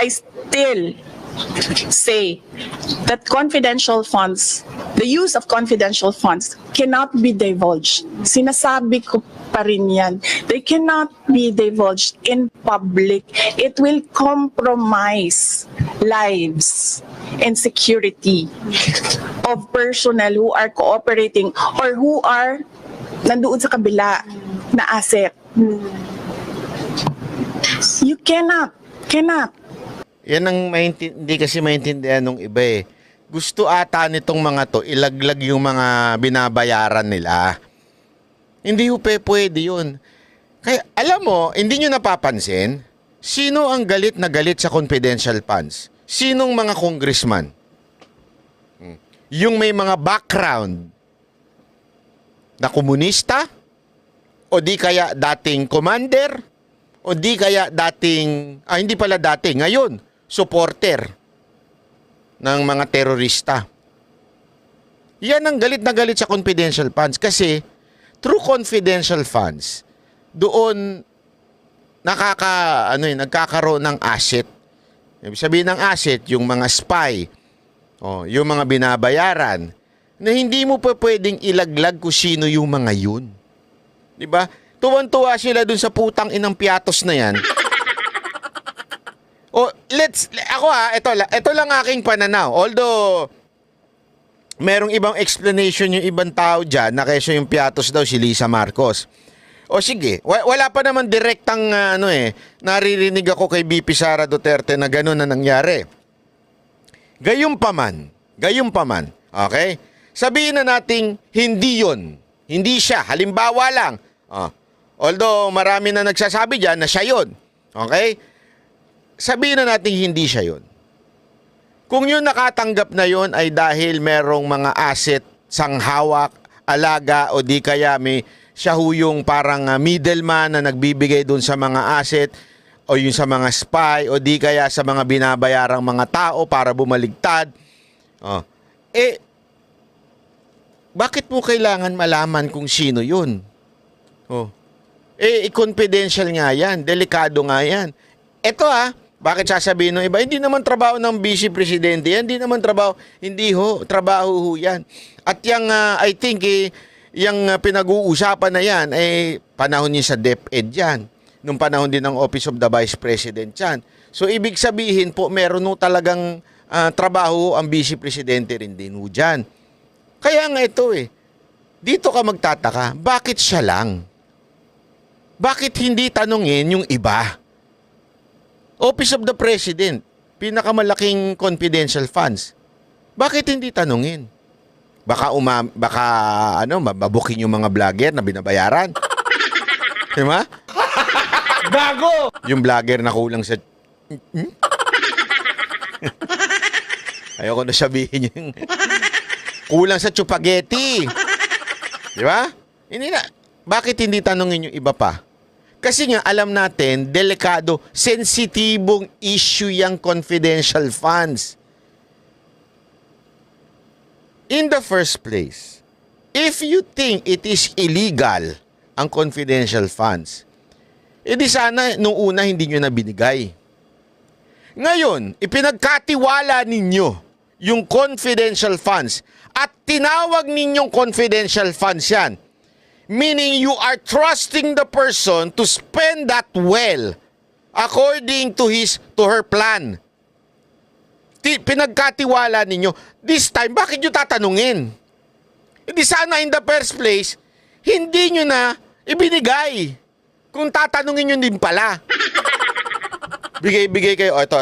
say that confidential funds, the use of confidential funds cannot be divulged. Sinasabi ko pa rin yan. They cannot be divulged in public. It will compromise lives and security of personnel who are cooperating or who are nandoon sa kabila na asset. You cannot. Yan ang hindi kasi maintindihan ng iba Gusto ata nitong mga to, ilaglag yung mga binabayaran nila. Hindi pwede yun. Kaya alam mo, hindi nyo napapansin, sino ang galit na galit sa confidential funds? Sinong mga congressman? Yung may mga background na komunista? O di kaya dating commander? O di kaya dating, hindi pala dating, ngayon, supporter ng mga terorista. Yan ang galit na galit sa confidential funds kasi through confidential funds, doon nagkakaroon ng asset. Ibig sabihin ng asset, yung mga spy, yung mga binabayaran, na hindi mo pa pwedeng ilaglag kung sino yung mga yun. Diba? Tuwan-tuwa sila dun sa putang inang piatos na yan. Ito lang aking pananaw. Although, merong ibang explanation yung ibang tao dyan na kesyo yung piatos daw si Lisa Marcos. O sige, wala pa naman direktang naririnig ako kay BP Sara Duterte na gano'n na nangyari. Gayunpaman, okay? Sabihin na nating hindi yun. Hindi siya, halimbawa lang. Although marami na nagsasabi dyan na siya yun. Okay? sabihin na natin hindi siya yun. Kung yung nakatanggap na yun ay dahil merong mga asset, sanghawak, alaga o di kaya may siya yung parang middleman na nagbibigay dun sa mga asset o yung sa mga spy o di kaya sa mga binabayarang mga tao para bumaligtad. Oh. Bakit mo kailangan malaman kung sino yun? Oh. Confidential nga yan. Delikado nga yan. Ito bakit sasabihin ng iba? Hindi naman trabaho ng vice presidente yan. Hindi naman trabaho. Hindi ho. Trabaho ho yan. At yung, I think, yung pinag-uusapan na yan, panahon niya sa DepEd yan. Nung panahon din ng Office of the Vice President yan. So, ibig sabihin po, meron ho talagang trabaho ang vice presidente rin din ho dyan. Kaya nga ito dito ka magtataka, bakit siya lang? Bakit hindi tanungin yung iba? Office of the President, pinakamalaking confidential funds. Bakit hindi tanungin? Baka mabuking yung mga vlogger na binabayaran. Diba? Gago! Yung vlogger na kulang sa... Ayoko na sabihin yung... kulang sa chupageti. Diba? Hindi na. Bakit hindi tanungin yung iba pa? Kasi nga, alam natin, delikado, sensitibong issue yung confidential funds. In the first place, if you think it is illegal ang confidential funds, edi sana nung una hindi nyo na binigay. Ngayon, ipinagkatiwala ninyo yung confidential funds at tinawag ninyong confidential funds yan. Meaning you are trusting the person to spend that well according to her plan. Pinagkatiwala ninyo. This time, bakit nyo tatanungin? Hindi sana in the first place, hindi nyo na ibinigay. Kung tatanungin nyo din pala. Bigay kayo. Ito.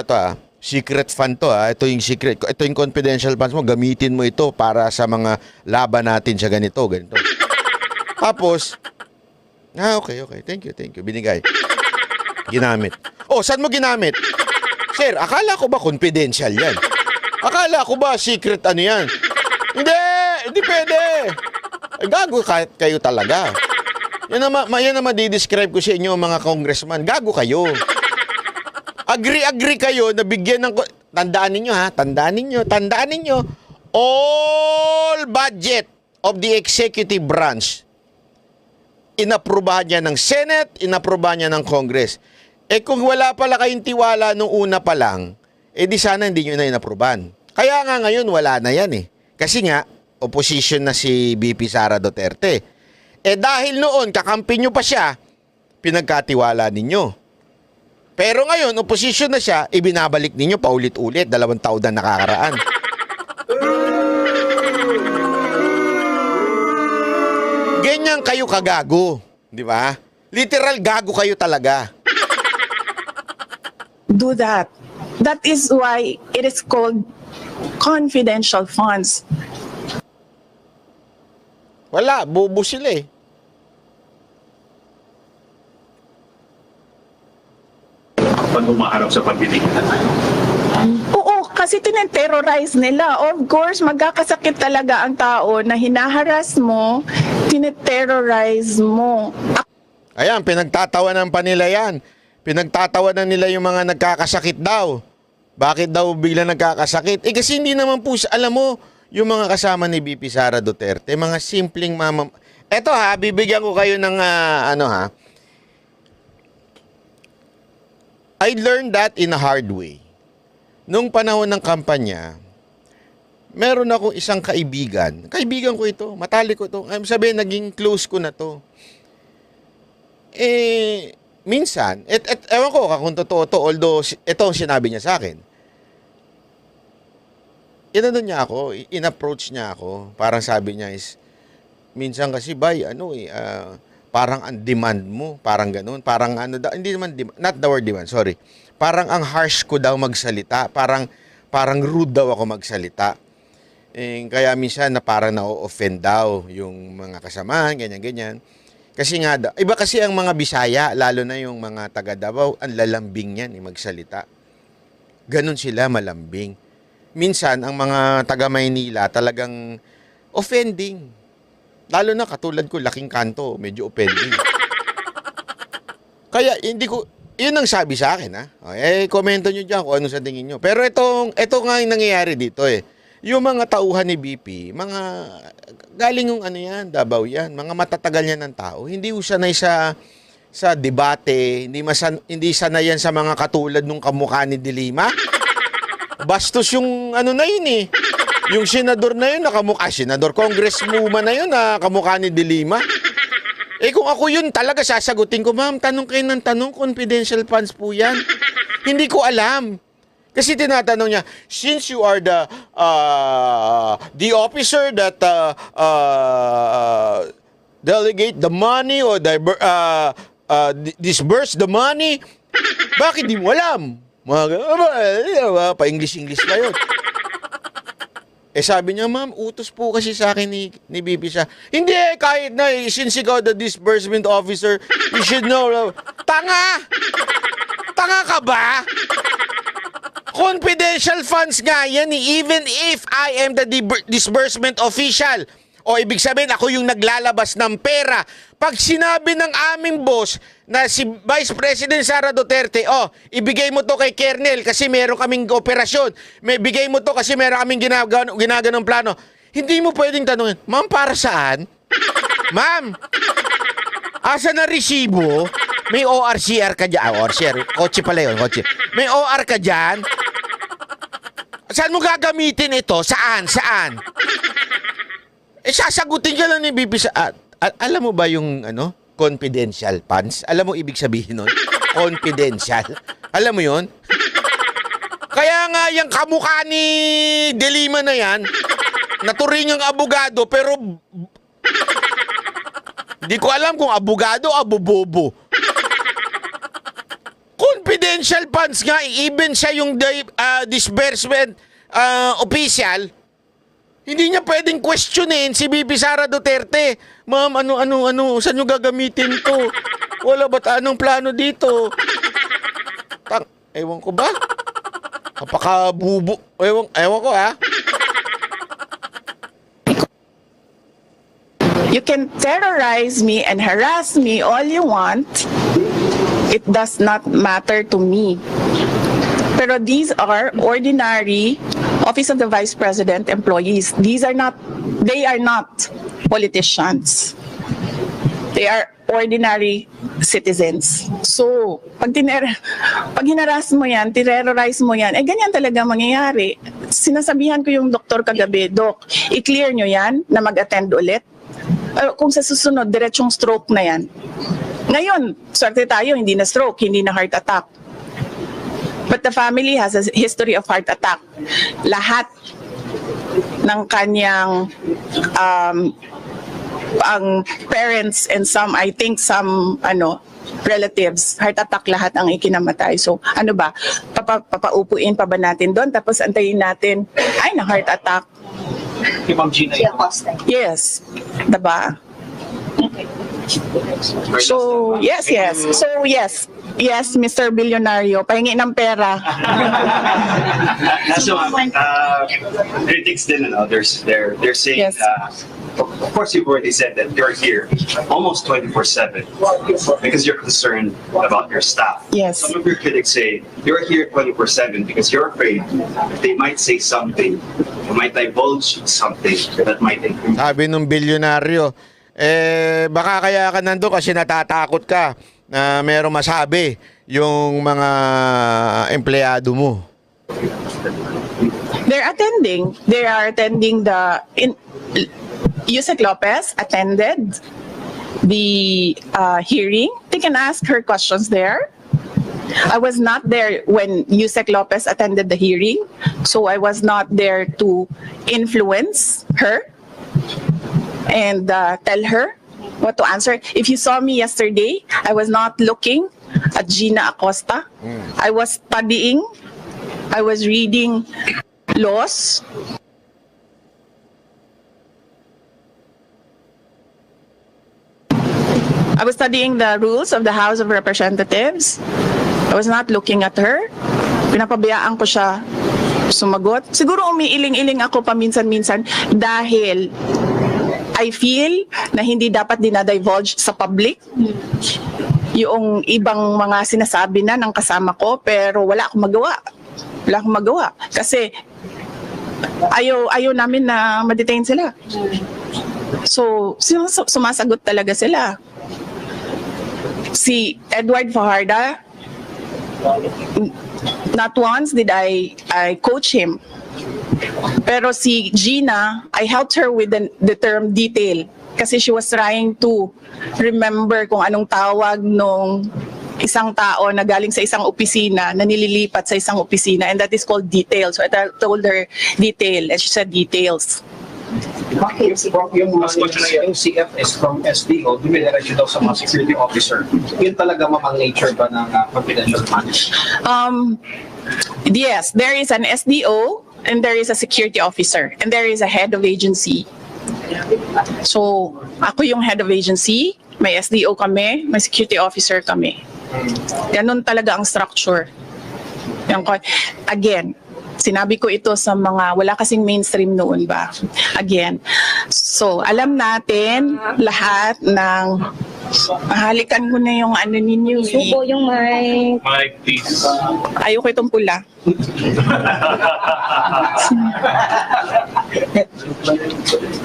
Secret fund to. Ito yung secret. Ito yung confidential funds mo. Gamitin mo ito para sa mga laban natin sa ganito. Tapos, okay. Thank you. Binigay. Ginamit. Saan mo ginamit? Sir, akala ko ba confidential yan? Akala ko ba secret yan? Hindi pwede. Gago kayo talaga. Yan na madidescribe ko sa inyo mga congressman. Gago kayo. Agree kayo na bigyan ng... Tandaan ninyo. All budget of the executive branch inaprubahan niya ng Senate, inaprubahan niya ng Congress. Kung wala pala kayong tiwala nung una pa lang, di sana hindi nyo na inaprubahan. Kaya nga ngayon wala na yan Kasi nga, opposition na si VP Sara Duterte. Dahil noon, kakampi nyo pa siya, pinagkatiwala ninyo. Pero ngayon, opposition na siya, ibinabalik ninyo paulit-ulit, 2 taon na nakakaraan. Ganyan kayo kagago, di ba? Literal gago kayo talaga. Do that. That is why it is called confidential funds. Wala, bobo sila Pag umaharap sa pagdidikitan. Oo, kasi tineterrorize nila. Of course, magkakasakit talaga ang tao na hinaharas mo, tineterrorize mo. Ayan, pinagtatawanan pa nila yan. Pinagtatawanan nila yung mga nagkakasakit daw. Bakit daw bigla nagkakasakit? Kasi hindi naman po, alam mo, yung mga kasama ni VP Sara Duterte, mga simpleng mama... Eto bibigyan ko kayo ng I learned that in a hard way. Nung panahon ng kampanya, meron akong isang kaibigan. Kaibigan ko ito, matalik ko ito. Sabihin, naging close ko na to. Minsan, ewan ko kung totoo to, although ito ang sinabi niya sa akin. In-approach niya ako. Parang sabi niya is, minsan kasi, bay, parang ang demand mo, parang ganun, parang hindi naman demand, not the word demand, sorry. Parang ang harsh ko daw magsalita, parang rude daw ako magsalita. Kaya minsan na parang na-offend daw yung mga kasamahan, ganyan. Kasi nga, iba kasi ang mga Bisaya, lalo na yung mga taga Davao, ang lalambing yan magsalita. Ganon sila malambing. Minsan, ang mga taga Maynila talagang offending. Lalo na katulad ko, Laking Kanto, medyo offending. Kaya hindi ko, yun ang sabi sa akin, ha? Komento nyo dyan kung ano sa tingin nyo. Pero ito nga yung nangyayari dito eh. Yung mga tauhan ni BP, mga galing yung ano yan, Davao yan, mga matatagal yan ng tao. Hindi sanay sa debate, hindi sanay yan sa mga katulad nung kamukha ni Dilima. Bastos yung ano na yun eh. Yung senador na yun, senador, congresswoman na yun, kamukha ni Dilima. Kung ako yun talaga sasagutin ko, ma'am, tanong kayo ng tanong, confidential funds po yan. Hindi ko alam. Kasi tinatanong niya, since you are the officer that delegate the money or disburse the money, bakit di mo alam? Pa-English pa yun. Sabi niya, ma'am, utos po kasi sa akin ni BP siya. Hindi, kahit na, since ikaw the disbursement officer, you should know. Tanga! Tanga ka ba? Confidential funds nga yan, even if I am the disbursement official. O ibig sabihin, ako yung naglalabas ng pera. Pag sinabi ng aming boss na si Vice President Sara Duterte, ibigay mo to kay Kernel kasi meron kaming operasyon. Bigay mo to kasi meron kaming ginaganong plano. Hindi mo pwedeng tanungin, ma'am, para saan? Ma'am, asa na resibo? May ORCR ka dyan. ORCR, kotse pala yun, kotse. May OR ka dyan? Saan mo gagamitin ito? Saan? Sasagutin ka lang ni BP sa... alam mo ba yung confidential funds? Alam mo ibig sabihin nun? Confidential. Alam mo yun? Kaya nga yung kamukha ni Delima na yan, naturingang abogado, pero... Hindi ko alam kung abogado o abobobo. Confidential funds nga, even siya yung disbursement official, hindi niya pwedeng questionin si BP Sara Duterte. Ma'am, ano, saan nyo gagamitin to? Wala ba't anong plano dito? Ewan ko ba? Kapakabubo. Ewan ko ha. You can terrorize me and harass me all you want. It does not matter to me. Pero these are ordinary Office of the Vice President employees. They are not politicians. They are ordinary citizens. So, pag hinaras mo yan, terrorize mo yan, ganyan talaga mangyayari. Sinasabihan ko yung doktor kagabi, Doc, i-clear nyo yan na mag-attend ulit. Kung sa susunod, diretsong stroke na yan. Ngayon, swerte tayo, hindi na stroke, hindi na heart attack. But the family has a history of heart attack. Lahat ng kanyang ang parents and I think some relatives, heart attack lahat ang ikinamatay. So ano ba, papaupuin pa ba natin doon? Tapos antayin natin, na heart attack. Kay Ma'am Gina. Yes, diba? So, yes. So, yes, Mr. Billionario, pahingi ng pera. So, critics din, they're saying, Yes. of course, you've already said that you're here almost 24/7 because you're concerned about your staff. Yes. Some of your critics say you're here 24/7 because you're afraid they might say something, they might divulge something that might increase. Sabi nung bilyonaryo, baka kaya ka nandun kasi natatakot ka na merong masabi yung mga empleyado mo. They are attending Yusek Lopez attended the hearing. They can ask her questions there. I was not there when Yusek Lopez attended the hearing, so I was not there to influence her and tell her what to answer. If you saw me yesterday, I was not looking at Gina Acosta. I was studying. I was reading laws. I was studying the rules of the House of Representatives. I was not looking at her. Pinapabayaan ko siya sumagot. Siguro umiiling-iling ako paminsan-minsan dahil I feel na hindi dapat dinadivulge sa public yung ibang mga sinasabi na ng kasama ko, pero wala akong magawa. Wala akong magawa. Kasi ayaw namin na ma-detain sila. So, sumasagot talaga sila. Si Edward Fajardo, not once did I coach him. Pero si Gina, I helped her with the term detail kasi she was trying to remember kung anong tawag nung isang tao na galing sa isang opisina na nililipat sa isang opisina, and that is called detail. So I told her detail and she said details. Okay, sige. Yung CFS from SDO, dumidiretso daw sa mga security officer. Yun talaga mamang nature ba ng confidential money? Yes, there is an SDO and there is a security officer and there is a head of agency. So, ako yung head of agency, may SDO kami, may security officer kami. Ganun talaga ang structure. Again, sinabi ko ito sa mga, wala kasing mainstream noon ba? Again, so alam natin lahat ng, halikan ko na yung ano ninyo. Subo yung may... Mike, please. Ayoko itong pula.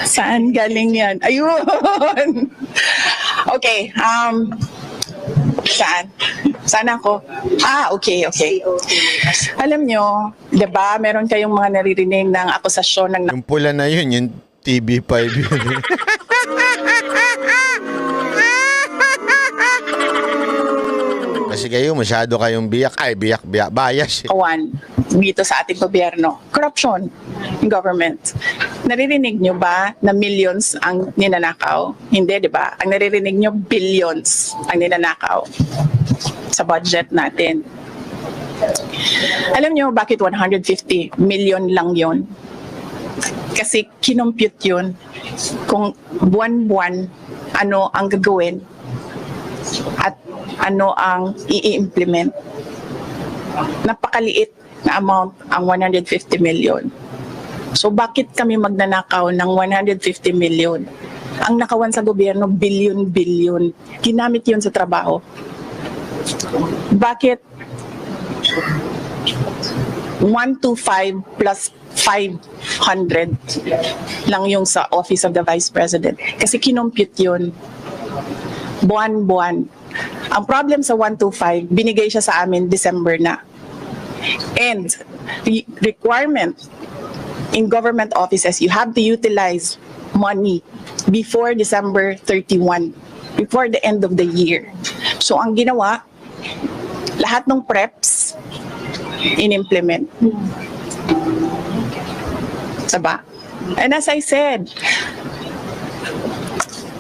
Saan galing yan? Ayun! Okay, saan? Saan ako? Okay. Alam nyo, di ba, meron kayong mga naririnig ng akusasyon ng Yung pula na yun, yung TV5 yun. Kasi kayo, masyado kayong biyak. Ay, biyak, bias. kawan dito sa ating gobyerno. Corruption in government. Naririnig nyo ba na millions ang ninanakaw? Hindi, di ba? Ang naririnig nyo, billions ang ninanakaw sa budget natin. Alam nyo bakit 150 million lang yon? Kasi kinompute yun kung buwan-buwan ano ang gagawin at ano ang i-implement. Napakaliit na amount ang 150 million. So bakit kami magnanakaw ng 150 million? Ang nakawan sa gobyerno, billion. Ginamit yun sa trabaho. Bakit 125 plus 500 lang yung sa Office of the Vice President? Kasi kinompute yun buwan-buwan. Ang problem sa 125, binigay siya sa amin December na. And the requirement in government offices, you have to utilize money before December 31, before the end of the year. So ang ginawa, lahat ng preps, in-implement. Diba? And as I said,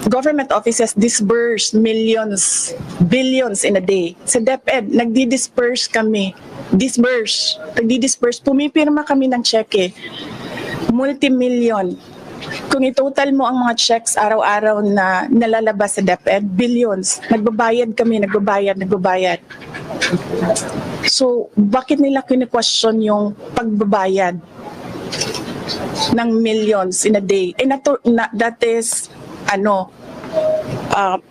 government offices disburse millions, billions in a day. Sa DepEd, nagdi-disperse kami. Nagdi-disperse. Pumipirma kami ng cheque. Multi-million. Kung i-total mo ang mga checks araw-araw na nalalabas sa DepEd, billions. Nagbabayad kami, nagbabayad. So, bakit nila kine-question yung pagbabayad ng millions in a day? And that is,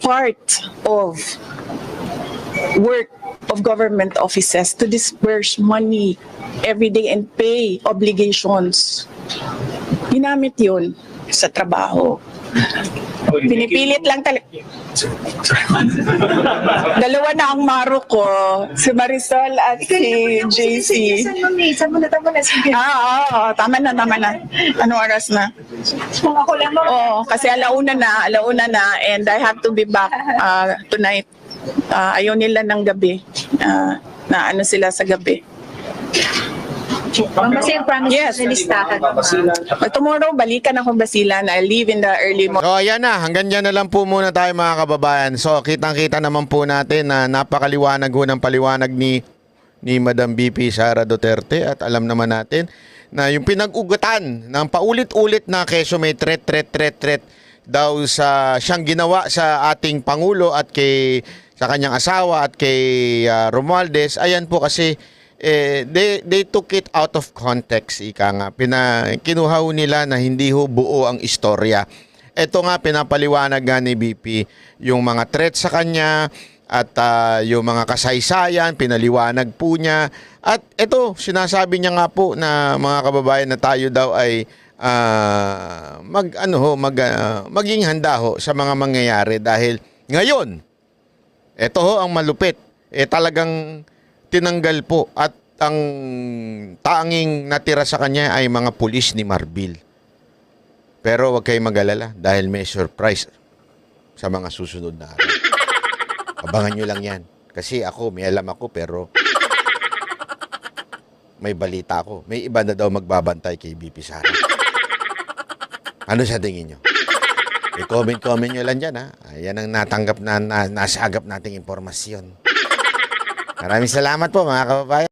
part of work of government offices to disperse money every day and pay obligations. Ginamit yun sa trabaho. Pinipilit lang talaga. Dalawa na ang maro ko, si Marisol at si JC. Saan mo na. Sige. Tama na. Anong oras na? Kung ako lang mo. Oo, kasi alauna na, and I have to be back tonight. Ayaw nila ng gabi. Na ano sila sa gabi. Kasi yung promise Yes. na listahan. Tomorrow, balikan ako Basilan. I leave in the early morning. So ayan na, hanggang dyan na lang po muna tayo mga kababayan. So kitang-kita naman po natin na napakaliwanag ho ng paliwanag ni Madam VP Sara Duterte, at alam naman natin na yung pinag-ugatan ng paulit-ulit na keso may threat daw sa siyang ginawa sa ating Pangulo at sa kanyang asawa at kay Romualdez. Ayan po kasi they took it out of context, ika nga. Kinuha ho nila na hindi ho buo ang istorya. Ito nga, pinapaliwanag nga ni BP yung mga threats sa kanya at yung mga kasaysayan, pinaliwanag po niya. At ito, sinasabi niya nga po na mga kababayan na tayo daw ay maging handa ho sa mga mangyayari dahil ngayon, ito ho ang malupit. Talagang tinanggal po at ang tanging natira sa kanya ay mga pulis ni Marbil. Pero wag kayong mag-alala dahil may surprise sa mga susunod na araw. Abangan nyo lang yan. Kasi ako, may alam ako pero may balita ako. May iba na daw magbabantay kay BP Sara. Ano sa tingin nyo? I-comment nyo lang dyan, ha? Ayan ang natanggap na nasagap nating impormasyon. Maraming salamat po, mga kababayan.